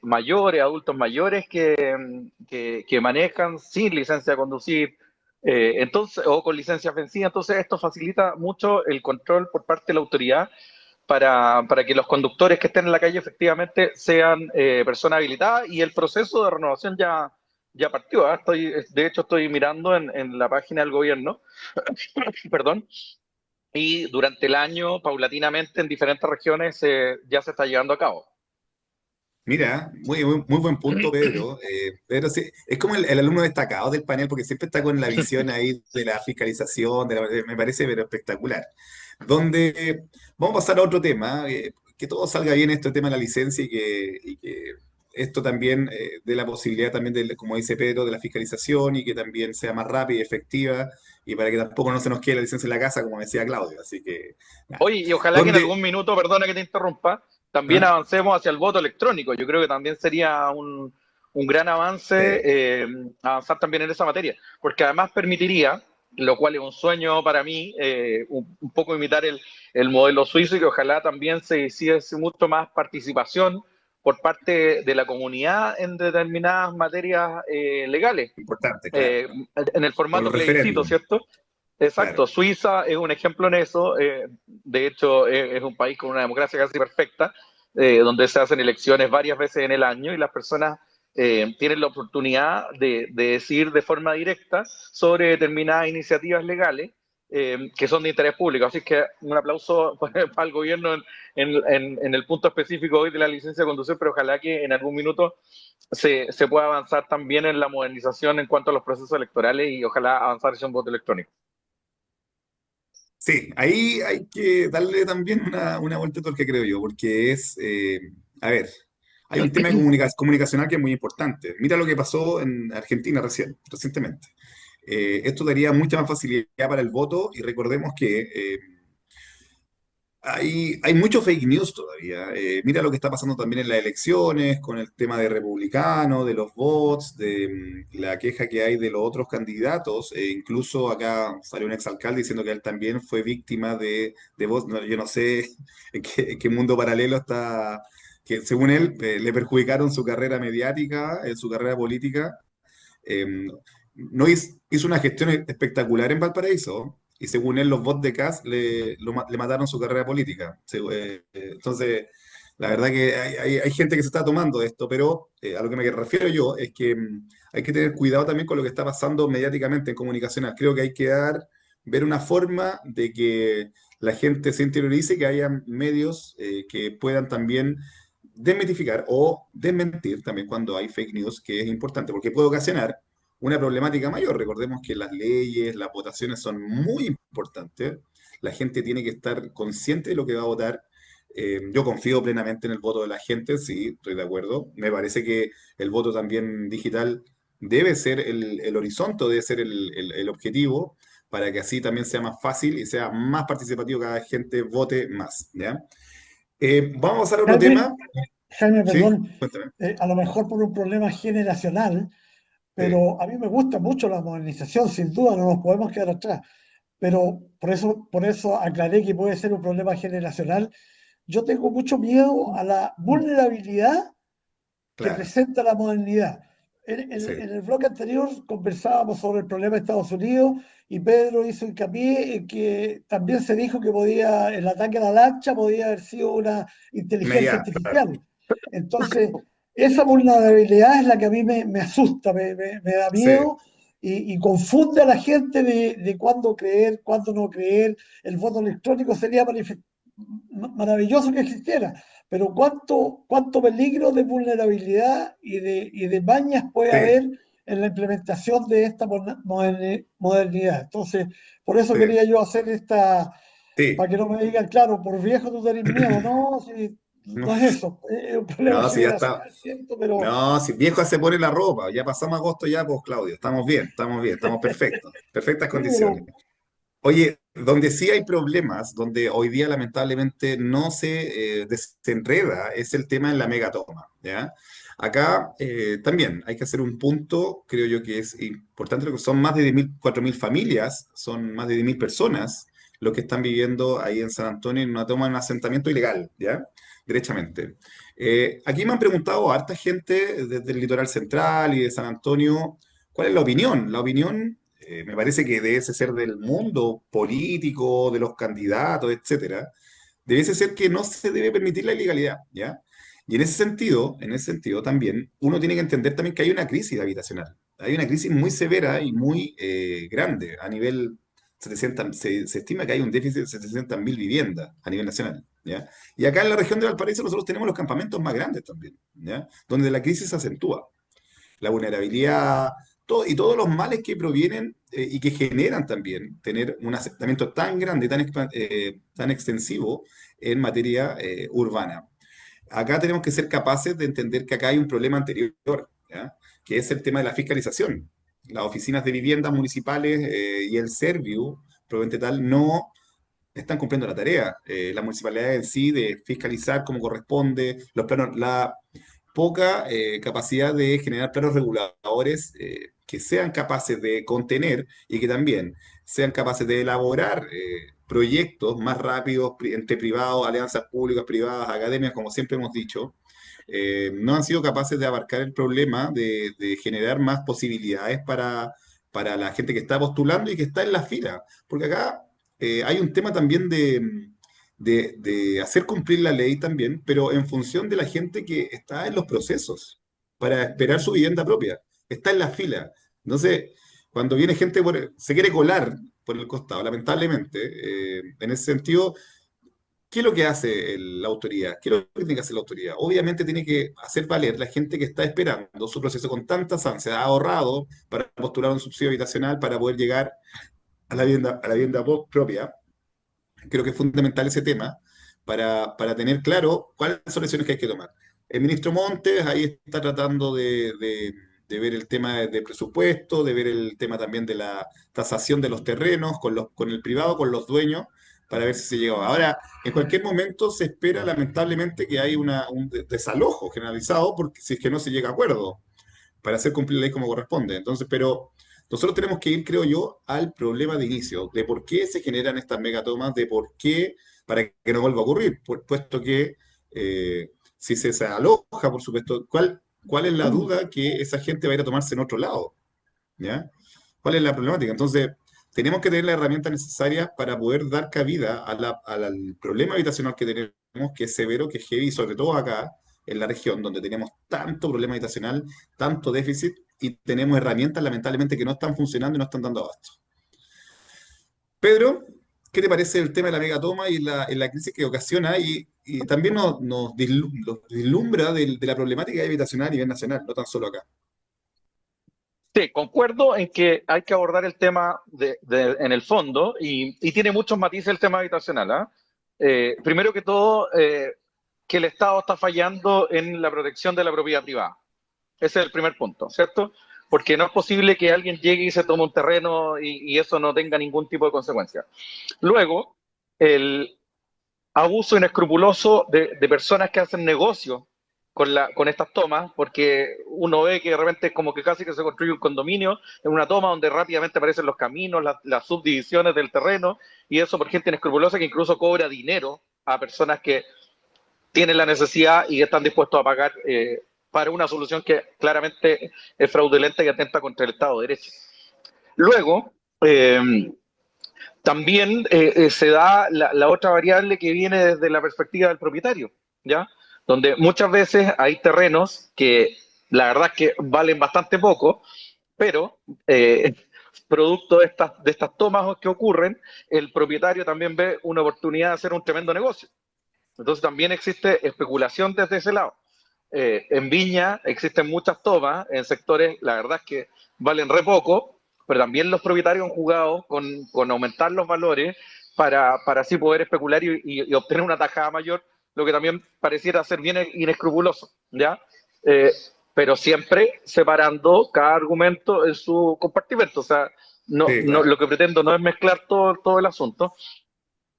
[SPEAKER 3] mayores, adultos mayores que manejan sin licencia de conducir, entonces, o con licencia vencida. Entonces, esto facilita mucho el control por parte de la autoridad para que los conductores que estén en la calle efectivamente sean personas habilitadas y el proceso de renovación ya partió. ¿Eh? De hecho, estoy mirando en la página del gobierno, perdón, y durante el año, paulatinamente, en diferentes regiones ya se está llevando a cabo.
[SPEAKER 1] Mira, muy buen punto, Pedro. Pedro sí, es como el alumno destacado del panel porque siempre está con la visión ahí de la fiscalización, me parece pero espectacular. Donde vamos a pasar a otro tema, que todo salga bien este tema de la licencia y que esto también dé la posibilidad también, de, como dice Pedro, de la fiscalización y que también sea más rápida y efectiva y para que tampoco no se nos quede la licencia en la casa, como decía Claudio. Así que, nada.
[SPEAKER 3] Oye, y ojalá que en
[SPEAKER 1] ¿Dónde?
[SPEAKER 3] algún minuto, perdona que te interrumpa, también
[SPEAKER 1] ¿Ah?
[SPEAKER 3] avancemos hacia el voto electrónico. Yo creo que también sería un gran avance
[SPEAKER 1] Sí,
[SPEAKER 3] avanzar también en esa materia, porque además permitiría, lo cual es un sueño para mí, un poco imitar el modelo suizo y que ojalá también se hiciese mucho más participación por parte de la comunidad en determinadas materias legales,
[SPEAKER 1] importante, claro.
[SPEAKER 3] eh, en el
[SPEAKER 1] Como
[SPEAKER 3] formato
[SPEAKER 1] los
[SPEAKER 3] plebiscito,
[SPEAKER 1] referéndums,
[SPEAKER 3] ¿cierto? Exacto,
[SPEAKER 1] claro.
[SPEAKER 3] Suiza es un ejemplo en eso. De hecho, es un país con una democracia casi perfecta, donde se hacen elecciones varias veces en el año y las personas tienen la oportunidad de decidir de forma directa sobre determinadas iniciativas legales que son de interés público. Así que un aplauso para el gobierno en el punto específico hoy de la licencia de conducir, pero ojalá que en algún minuto se pueda avanzar también en la modernización en cuanto a los procesos electorales y ojalá avanzar hacia un voto electrónico.
[SPEAKER 1] Sí, ahí hay que darle también una vuelta de tuerca, creo yo, porque a ver, hay un tema de comunicacional que es muy importante. Mira lo que pasó en Argentina recientemente. Esto daría mucha más facilidad para el voto y recordemos que hay mucho fake news todavía. Mira lo que está pasando también en las elecciones, con el tema de republicano, de los bots, de la queja que hay de los otros candidatos. Incluso acá salió un exalcalde diciendo que él también fue víctima de bots. Yo no sé en qué mundo paralelo está, que según él le perjudicaron su carrera mediática, su carrera política. Eh, no hizo una gestión espectacular en Valparaíso y según él los bots de Kast le mataron su carrera política. Entonces, la verdad que hay gente que se está tomando esto, pero a lo que me refiero yo es que hay que tener cuidado también con lo que está pasando mediáticamente en comunicacional. Creo que hay que ver una forma de que la gente se interiorice, que haya medios que puedan también desmitificar o desmentir también cuando hay fake news, que es importante, porque puede ocasionar una problemática mayor. Recordemos que las leyes, las votaciones son muy importantes. La gente tiene que estar consciente de lo que va a votar. Yo confío plenamente en el voto de la gente, sí, estoy de acuerdo. Me parece que el voto también digital debe ser el horizonte, debe ser el objetivo, para que así también sea más fácil y sea más participativo, cada gente vote más, ¿ya? Vamos a pasar a otro
[SPEAKER 2] Jaime,
[SPEAKER 1] tema.
[SPEAKER 2] Jaime,
[SPEAKER 1] ¿Sí?
[SPEAKER 2] perdón,
[SPEAKER 1] Cuéntame.
[SPEAKER 2] a lo mejor por un problema generacional,
[SPEAKER 1] Sí,
[SPEAKER 2] pero a mí me gusta mucho la modernización, sin duda, no nos podemos quedar atrás. Pero por eso aclaré que puede ser un problema generacional. Yo tengo mucho miedo a la vulnerabilidad que
[SPEAKER 1] claro,
[SPEAKER 2] presenta la modernidad.
[SPEAKER 1] sí,
[SPEAKER 2] En el bloque anterior conversábamos sobre el problema de Estados Unidos y Pedro hizo hincapié en que también se dijo que el ataque a la lancha podía haber sido una inteligencia
[SPEAKER 1] media, claro,
[SPEAKER 2] artificial. Entonces, esa vulnerabilidad es la que a mí me asusta, me da
[SPEAKER 1] sí,
[SPEAKER 2] miedo y confunde a la gente de cuándo creer, cuándo no creer. El voto electrónico sería maravilloso que existiera, pero cuánto peligro de vulnerabilidad y de mañas puede
[SPEAKER 1] sí,
[SPEAKER 2] haber en la implementación de esta modernidad. Entonces, por eso
[SPEAKER 1] sí,
[SPEAKER 2] quería yo hacer esta,
[SPEAKER 1] sí.
[SPEAKER 2] para que no me digan, claro, por viejo tú tenés miedo, no, sí,
[SPEAKER 1] No,
[SPEAKER 2] no es eso, es un problema
[SPEAKER 1] no, si ya está.
[SPEAKER 2] generacional, ¿cierto? Pero
[SPEAKER 1] No, si viejo se pone la ropa, ya pasamos agosto ya, pues Claudio, estamos bien, estamos perfectos, perfectas
[SPEAKER 2] sí,
[SPEAKER 1] condiciones. Oye, donde sí hay problemas, donde hoy día lamentablemente no se desenreda, es el tema de la megatoma, ¿ya? Acá también hay que hacer un punto, creo yo que es importante, lo que son más de 10.000, 4.000 familias, son más de 10.000 personas los que están viviendo ahí en San Antonio en una toma, en un asentamiento ilegal, ¿ya? Derechamente. Aquí me han preguntado a harta gente desde el litoral central y de San Antonio, ¿cuál es la opinión? La opinión me parece que debe ser del mundo político, de los candidatos, etcétera, debe ser que no se debe permitir la ilegalidad, ¿ya? Y en ese sentido también, uno tiene que entender también que hay una crisis habitacional. Hay una crisis muy severa y muy grande a nivel 700, se estima que hay un déficit de 700.000 viviendas a nivel nacional, ¿ya? Y acá en la región de Valparaíso nosotros tenemos los campamentos más grandes también, ¿ya? Donde la crisis se acentúa la vulnerabilidad, y todos los males que provienen y que generan también tener un asentamiento tan grande, tan extensivo en materia urbana. Acá tenemos que ser capaces de entender que acá hay un problema anterior, ¿ya? Que es el tema de la fiscalización. Las oficinas de viviendas municipales y el Serviu, probablemente tal, no están cumpliendo la tarea. La municipalidad en sí de fiscalizar como corresponde, los planos, la poca capacidad de generar planos reguladores que sean capaces de contener y que también sean capaces de elaborar proyectos más rápidos entre privados, alianzas públicas, privadas, academias, como siempre hemos dicho. No han sido capaces de abarcar el problema de generar más posibilidades para la gente que está postulando y que está en la fila. Porque acá hay un tema también de hacer cumplir la ley también, pero en función de la gente que está en los procesos para esperar su vivienda propia, está en la fila. Entonces, cuando viene gente, se quiere colar por el costado, lamentablemente, en ese sentido, ¿qué es lo que hace la autoridad? ¿Qué es lo que tiene que hacer la autoridad? Obviamente tiene que hacer valer la gente que está esperando su proceso con tantas ansias, ha ahorrado para postular un subsidio habitacional para poder llegar a la vivienda propia. Creo que es fundamental ese tema para tener claro cuáles son las acciones que hay que tomar. El ministro Montes ahí está tratando de ver el tema de presupuesto, de ver el tema también de la tasación de los terrenos con el privado, con los dueños, para ver si se llega. Ahora, en cualquier momento se espera lamentablemente que hay un desalojo generalizado porque si es que no se llega a acuerdo para hacer cumplir la ley como corresponde. Entonces, pero nosotros tenemos que ir, creo yo, al problema de inicio, de por qué se generan estas megatomas, de por qué, para que no vuelva a ocurrir, puesto que si se desaloja, por supuesto, ¿cuál es la duda que esa gente va a ir a tomarse en otro lado? ¿Ya? ¿Cuál es la problemática? Entonces, tenemos que tener las herramientas necesarias para poder dar cabida al problema habitacional que tenemos, que es severo, que es heavy, sobre todo acá, en la región, donde tenemos tanto problema habitacional, tanto déficit, y tenemos herramientas, lamentablemente, que no están funcionando y no están dando abasto. Pedro, ¿qué te parece el tema de la megatoma y la crisis que ocasiona? Y también nos vislumbra de la problemática habitacional a nivel nacional, no tan solo acá.
[SPEAKER 3] Sí, concuerdo en que hay que abordar el tema en el fondo y tiene muchos matices el tema habitacional, ¿ah? Primero que todo, que el Estado está fallando en la protección de la propiedad privada. Ese es el primer punto, ¿cierto? Porque no es posible que alguien llegue y se tome un terreno y eso no tenga ningún tipo de consecuencia. Luego, el abuso inescrupuloso de personas que hacen negocio con estas tomas, porque uno ve que de repente es como que casi que se construye un condominio en una toma donde rápidamente aparecen los caminos, las subdivisiones del terreno, y eso por gente inescrupulosa que incluso cobra dinero a personas que tienen la necesidad y están dispuestos a pagar para una solución que claramente es fraudulenta y atenta contra el Estado de Derecho. Luego, también se da la otra variable que viene desde la perspectiva del propietario, ¿ya? Donde muchas veces hay terrenos que la verdad es que valen bastante poco, pero producto de estas tomas que ocurren, el propietario también ve una oportunidad de hacer un tremendo negocio. Entonces también existe especulación desde ese lado. En Viña existen muchas tomas en sectores, la verdad es que valen re poco, pero también los propietarios han jugado con aumentar los valores para así poder especular y obtener una tajada mayor lo que también pareciera ser bien inescrupuloso, ¿ya? Eh, pero siempre separando cada argumento en su compartimento. O sea,
[SPEAKER 1] Sí, claro.
[SPEAKER 3] lo que pretendo no es mezclar todo el asunto.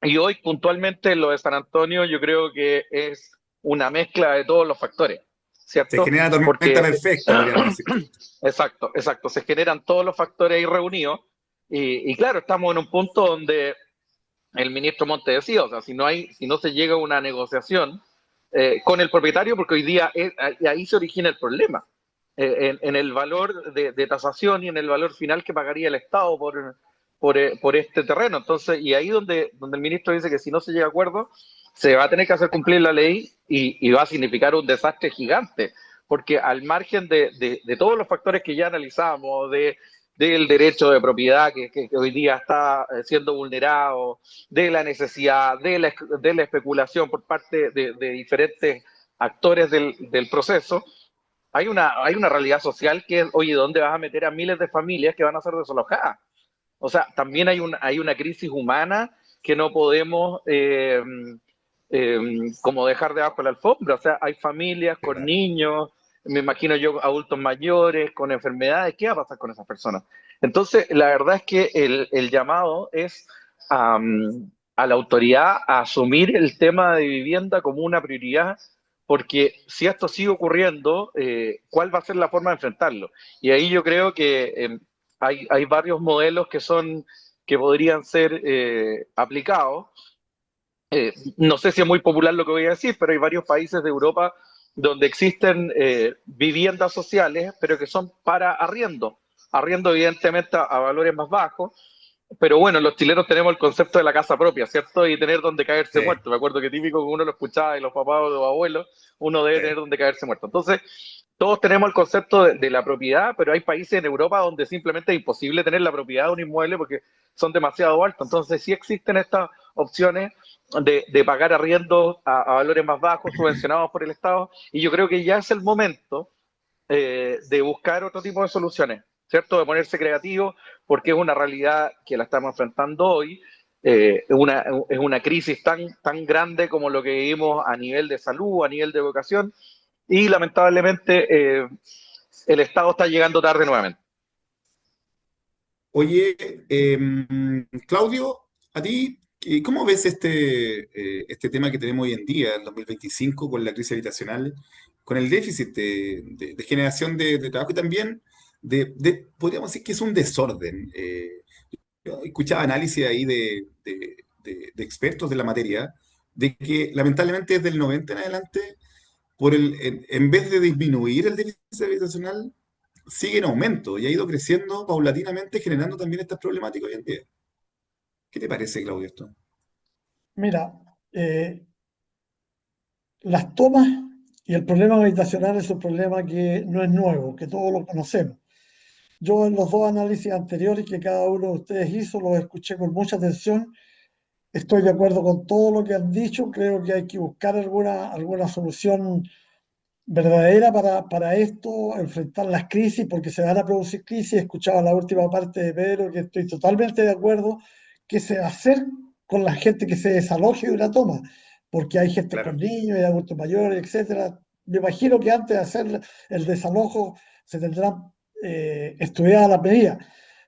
[SPEAKER 3] Y hoy, puntualmente, lo de San Antonio, yo creo que es una mezcla de todos los factores,
[SPEAKER 1] Se
[SPEAKER 3] ¿cierto?
[SPEAKER 1] genera tormenta
[SPEAKER 3] Porque,
[SPEAKER 1] perfecta, podríamos decir.
[SPEAKER 3] exacto, exacto, se generan todos los factores ahí reunidos. Y claro, estamos en un punto donde el ministro Monte decía, o sea, si no se llega a una negociación con el propietario, porque hoy día ahí se origina el problema, en el valor de tasación y en el valor final que pagaría el Estado por este terreno. Entonces, y ahí donde el ministro dice que si no se llega a acuerdo, se va a tener que hacer cumplir la ley y va a significar un desastre gigante, porque al margen de todos los factores que ya analizamos, del derecho de propiedad que hoy día está siendo vulnerado, de la necesidad, de la especulación por parte de diferentes actores del proceso, hay una realidad social que es, oye, ¿dónde vas a meter a miles de familias que van a ser desalojadas? O sea, también hay una crisis humana que no podemos eh, como dejar debajo de la alfombra. O sea, hay familias
[SPEAKER 1] Sí,
[SPEAKER 3] con
[SPEAKER 1] claro.
[SPEAKER 3] niños, me imagino yo, adultos mayores, con enfermedades. ¿Qué va a pasar con esas personas? Entonces, la verdad es que el llamado es a la autoridad a asumir el tema de vivienda como una prioridad, porque si esto sigue ocurriendo, ¿cuál va a ser la forma de enfrentarlo? Y ahí yo creo que hay varios modelos que podrían ser aplicados. No sé si es muy popular lo que voy a decir, pero hay varios países de Europa donde existen viviendas sociales, pero que son para arriendo. Arriendo evidentemente a valores más bajos, pero bueno, los chilenos tenemos el concepto de la casa propia, ¿cierto? Y tener donde caerse
[SPEAKER 1] Sí,
[SPEAKER 3] muerto. Me acuerdo que típico que uno lo escuchaba de los papás o de los abuelos, uno debe tener
[SPEAKER 1] sí.
[SPEAKER 3] donde caerse muerto. Entonces, todos tenemos el concepto de la propiedad, pero hay países en Europa donde simplemente es imposible tener la propiedad de un inmueble porque son demasiado altos. Entonces, sí existen estas opciones de pagar arriendos a valores más bajos, subvencionados por el Estado, y yo creo que ya es el momento de buscar otro tipo de soluciones, ¿cierto? De ponerse creativo, porque es una realidad que la estamos enfrentando hoy, es una crisis tan grande como lo que vivimos a nivel de salud, a nivel de educación, y lamentablemente el Estado está llegando tarde nuevamente.
[SPEAKER 1] Oye, Claudio, a ti, ¿cómo ves este tema que tenemos hoy en día, en 2025, con la crisis habitacional, con el déficit de generación de trabajo y también podríamos decir que es un desorden? Yo escuchaba análisis ahí de expertos de la materia, de que lamentablemente desde el 90 en adelante, en vez de disminuir el déficit habitacional, sigue en aumento y ha ido creciendo paulatinamente, generando también estas problemáticas hoy en día. ¿Qué te parece, Claudio, esto?
[SPEAKER 2] Mira, las tomas y el problema habitacional es un problema que no es nuevo, que todos lo conocemos. Yo en los dos análisis anteriores que cada uno de ustedes hizo, los escuché con mucha atención. Estoy de acuerdo con todo lo que han dicho. Creo que hay que buscar alguna solución verdadera para esto, enfrentar las crisis, porque se van a producir crisis. He escuchado la última parte de Pedro, que estoy totalmente de acuerdo, que se va a hacer con la gente que se desaloje de una toma, porque hay gente con
[SPEAKER 1] Claro,
[SPEAKER 2] niños, hay adultos mayores, etcétera. Me imagino que antes de hacer el desalojo se tendrán estudiadas las medidas.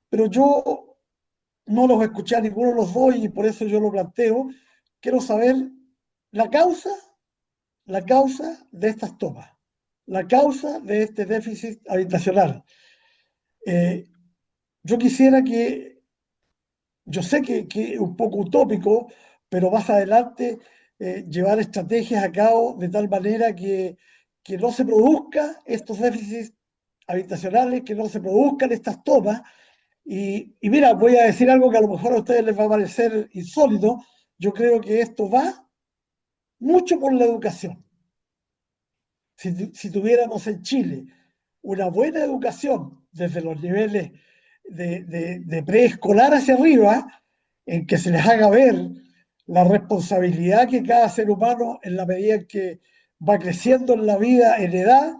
[SPEAKER 2] Pero yo no los escuché a ninguno de los dos y por eso yo lo planteo. Quiero saber la causa la causa de estas tomas, la causa de este déficit habitacional. Eh, yo quisiera que, yo sé que es un poco utópico, pero más adelante llevar estrategias a cabo de tal manera que no se produzca estos déficits habitacionales, que no se produzcan estas tomas. Y mira, voy a decir algo que a lo mejor a ustedes les va a parecer insólito. Yo creo que esto va mucho por la educación. Si tuviéramos en Chile una buena educación desde los niveles de preescolar hacia arriba, en que se les haga ver la responsabilidad que cada ser humano, en la medida en que va creciendo en la vida, en edad,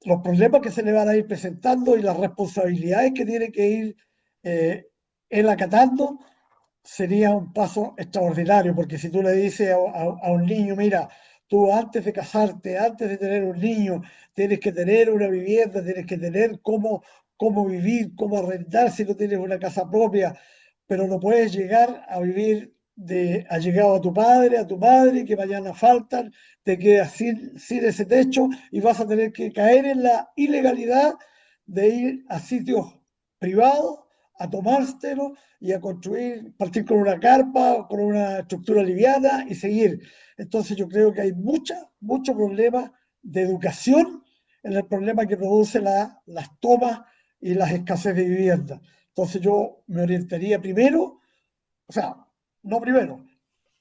[SPEAKER 2] los problemas que se le van a ir presentando y las responsabilidades que tiene que ir eh, él acatando, sería un paso extraordinario, porque si tú le dices a un niño, mira, tú antes de casarte, antes de tener un niño, tienes que tener una vivienda, tienes que tener cómo vivir, cómo arrendar si no tienes una casa propia, pero no puedes llegar a vivir de allegado a tu padre, a tu madre, que mañana faltan, te quedas sin ese techo y vas a tener que caer en la ilegalidad de ir a sitios privados a tomártelo y a construir, partir con una carpa, con una estructura liviana y seguir. Entonces yo creo que hay mucho problema de educación en el problema que produce las tomas y las escasez de vivienda. Entonces yo me orientaría primero, o sea, no primero,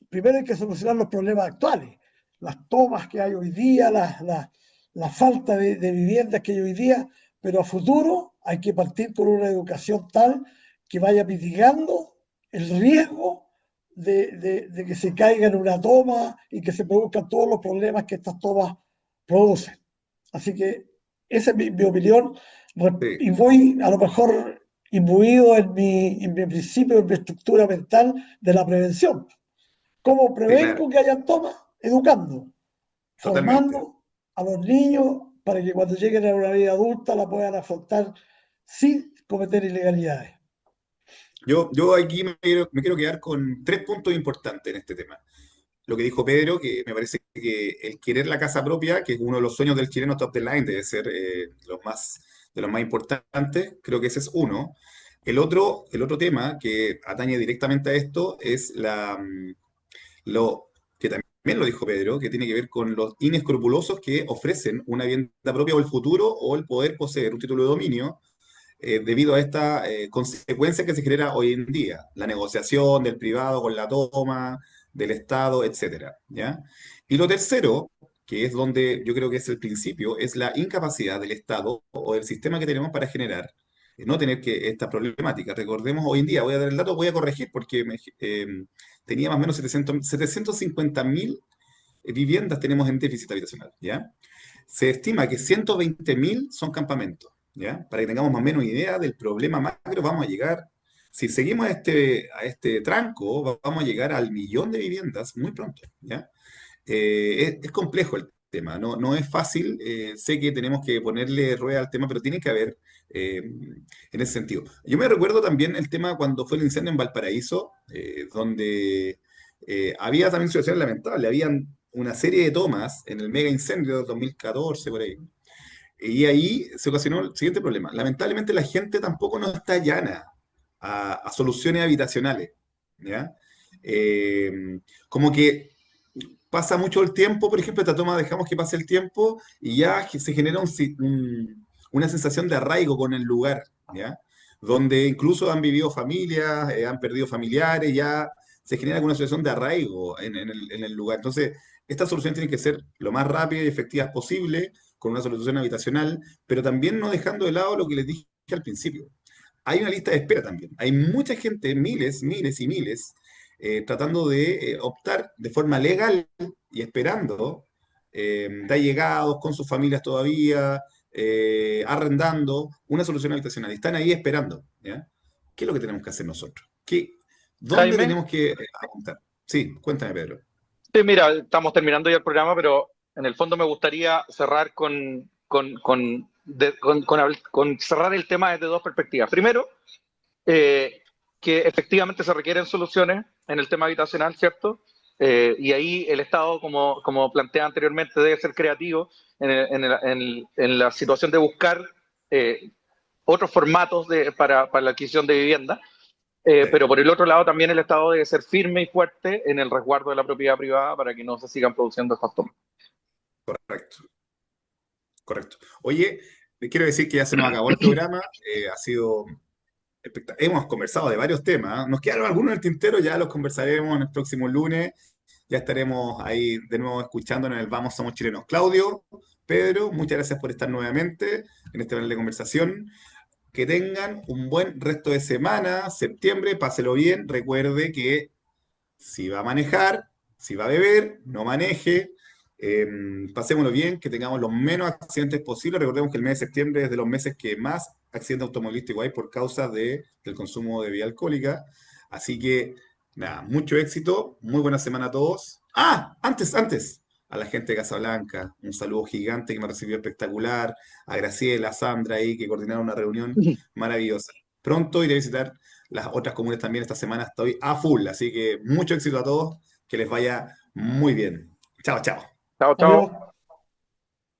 [SPEAKER 2] primero hay que solucionar los problemas actuales, las tomas que hay hoy día, la falta de viviendas que hay hoy día, pero a futuro hay que partir con una educación tal que vaya mitigando el riesgo de que se caiga en una toma y que se produzcan todos los problemas que estas tomas producen. Así que esa es mi opinión
[SPEAKER 1] Sí,
[SPEAKER 2] y voy a lo mejor imbuido en mi principio, en mi estructura mental de la prevención. ¿Cómo
[SPEAKER 1] sí, claro,
[SPEAKER 2] prevengo que hayan tomas? Educando,
[SPEAKER 1] totalmente.
[SPEAKER 2] formando a los niños para que cuando lleguen a una vida adulta la puedan afrontar sin cometer ilegalidades.
[SPEAKER 1] Yo aquí me quiero quedar con tres puntos importantes en este tema. Lo que dijo Pedro, que me parece que el querer la casa propia, que es uno de los sueños del chileno top of the line, debe ser de los más importantes, creo que ese es uno. El otro tema que atañe directamente a esto es lo que también lo dijo Pedro, que tiene que ver con los inescrupulosos que ofrecen una vivienda propia o el futuro o el poder poseer un título de dominio debido a esta consecuencia que se genera hoy en día, la negociación del privado con la toma, del Estado, etcétera, ¿ya? Y lo tercero, que es donde yo creo que es el principio, es la incapacidad del Estado o del sistema que tenemos para generar, no tener que esta problemática. Recordemos hoy en día, voy a dar el dato, voy a corregir porque tenía más o menos 750.000 viviendas tenemos en déficit habitacional, ¿ya? Se estima que 120.000 son campamentos, ¿ya? Para que tengamos más o menos idea del problema macro, vamos a llegar, si seguimos a este tranco, vamos a llegar al millón de viviendas muy pronto, ¿ya? Es complejo el tema, no, no es fácil, sé que tenemos que ponerle rueda al tema, pero tiene que haber en ese sentido. Yo me recuerdo también el tema cuando fue el incendio en Valparaíso, donde había también situaciones lamentables, habían una serie de tomas en el mega incendio del 2014, por ahí. Y ahí se ocasionó el siguiente problema. Lamentablemente la gente tampoco no está llana a soluciones habitacionales, ¿ya? Como que pasa mucho el tiempo, por ejemplo, esta toma dejamos que pase el tiempo y ya se genera una sensación de arraigo con el lugar, ¿ya? Donde incluso han vivido familias, han perdido familiares, ya se genera alguna situación de arraigo en el lugar. Entonces, esta solución tiene que ser lo más rápida y efectiva posible, con una solución habitacional, pero también no dejando de lado lo que les dije al principio. Hay una lista de espera también. Hay mucha gente, miles, miles y miles, tratando de optar de forma legal y esperando, de allegados con sus familias todavía, arrendando una solución habitacional. Y están ahí esperando, ¿ya? ¿Qué es lo que tenemos que hacer nosotros? ¿Dónde
[SPEAKER 3] Jaime,
[SPEAKER 1] tenemos que apuntar? Sí, cuéntame, Pedro.
[SPEAKER 3] sí, mira, estamos terminando ya el programa, pero en el fondo me gustaría cerrar con cerrar el tema desde dos perspectivas. Primero, que efectivamente se requieren soluciones en el tema habitacional, ¿cierto? Y ahí el Estado, como planteé anteriormente, debe ser creativo en la situación de buscar eh, otros formatos para la adquisición de vivienda.
[SPEAKER 1] Sí,
[SPEAKER 3] Pero por el otro lado, también el Estado debe ser firme y fuerte en el resguardo de la propiedad privada para que no se sigan produciendo estas tomas.
[SPEAKER 1] correcto, correcto. Oye, quiero decir que ya se nos acabó el programa, ha sido hemos conversado de varios temas. Nos quedaron algunos en el tintero, ya los conversaremos en el próximo lunes. Ya estaremos ahí de nuevo escuchándonos en el Vamos Somos Chilenos. Claudio, Pedro, muchas gracias por estar nuevamente en este panel de conversación. Que tengan un buen resto de semana, septiembre, páselo bien. Recuerde que si va a manejar, si va a beber, no maneje. Eh, Pasémoslo bien, que tengamos los menos accidentes posibles. Recordemos que el mes de septiembre es de los meses que más accidentes automovilísticos hay por causa del consumo de bebida alcohólica. Así que Nada, mucho éxito, muy buena semana a todos. Ah, antes, a la gente de Casablanca, un saludo gigante que me recibió espectacular, a Graciela, a Sandra ahí, que coordinaron una reunión maravillosa. Pronto iré a visitar las otras comunas también esta semana, estoy a full, así que mucho éxito a todos, que les vaya muy bien. Chao, chao.
[SPEAKER 3] Chao,
[SPEAKER 2] Adiós.
[SPEAKER 3] chao.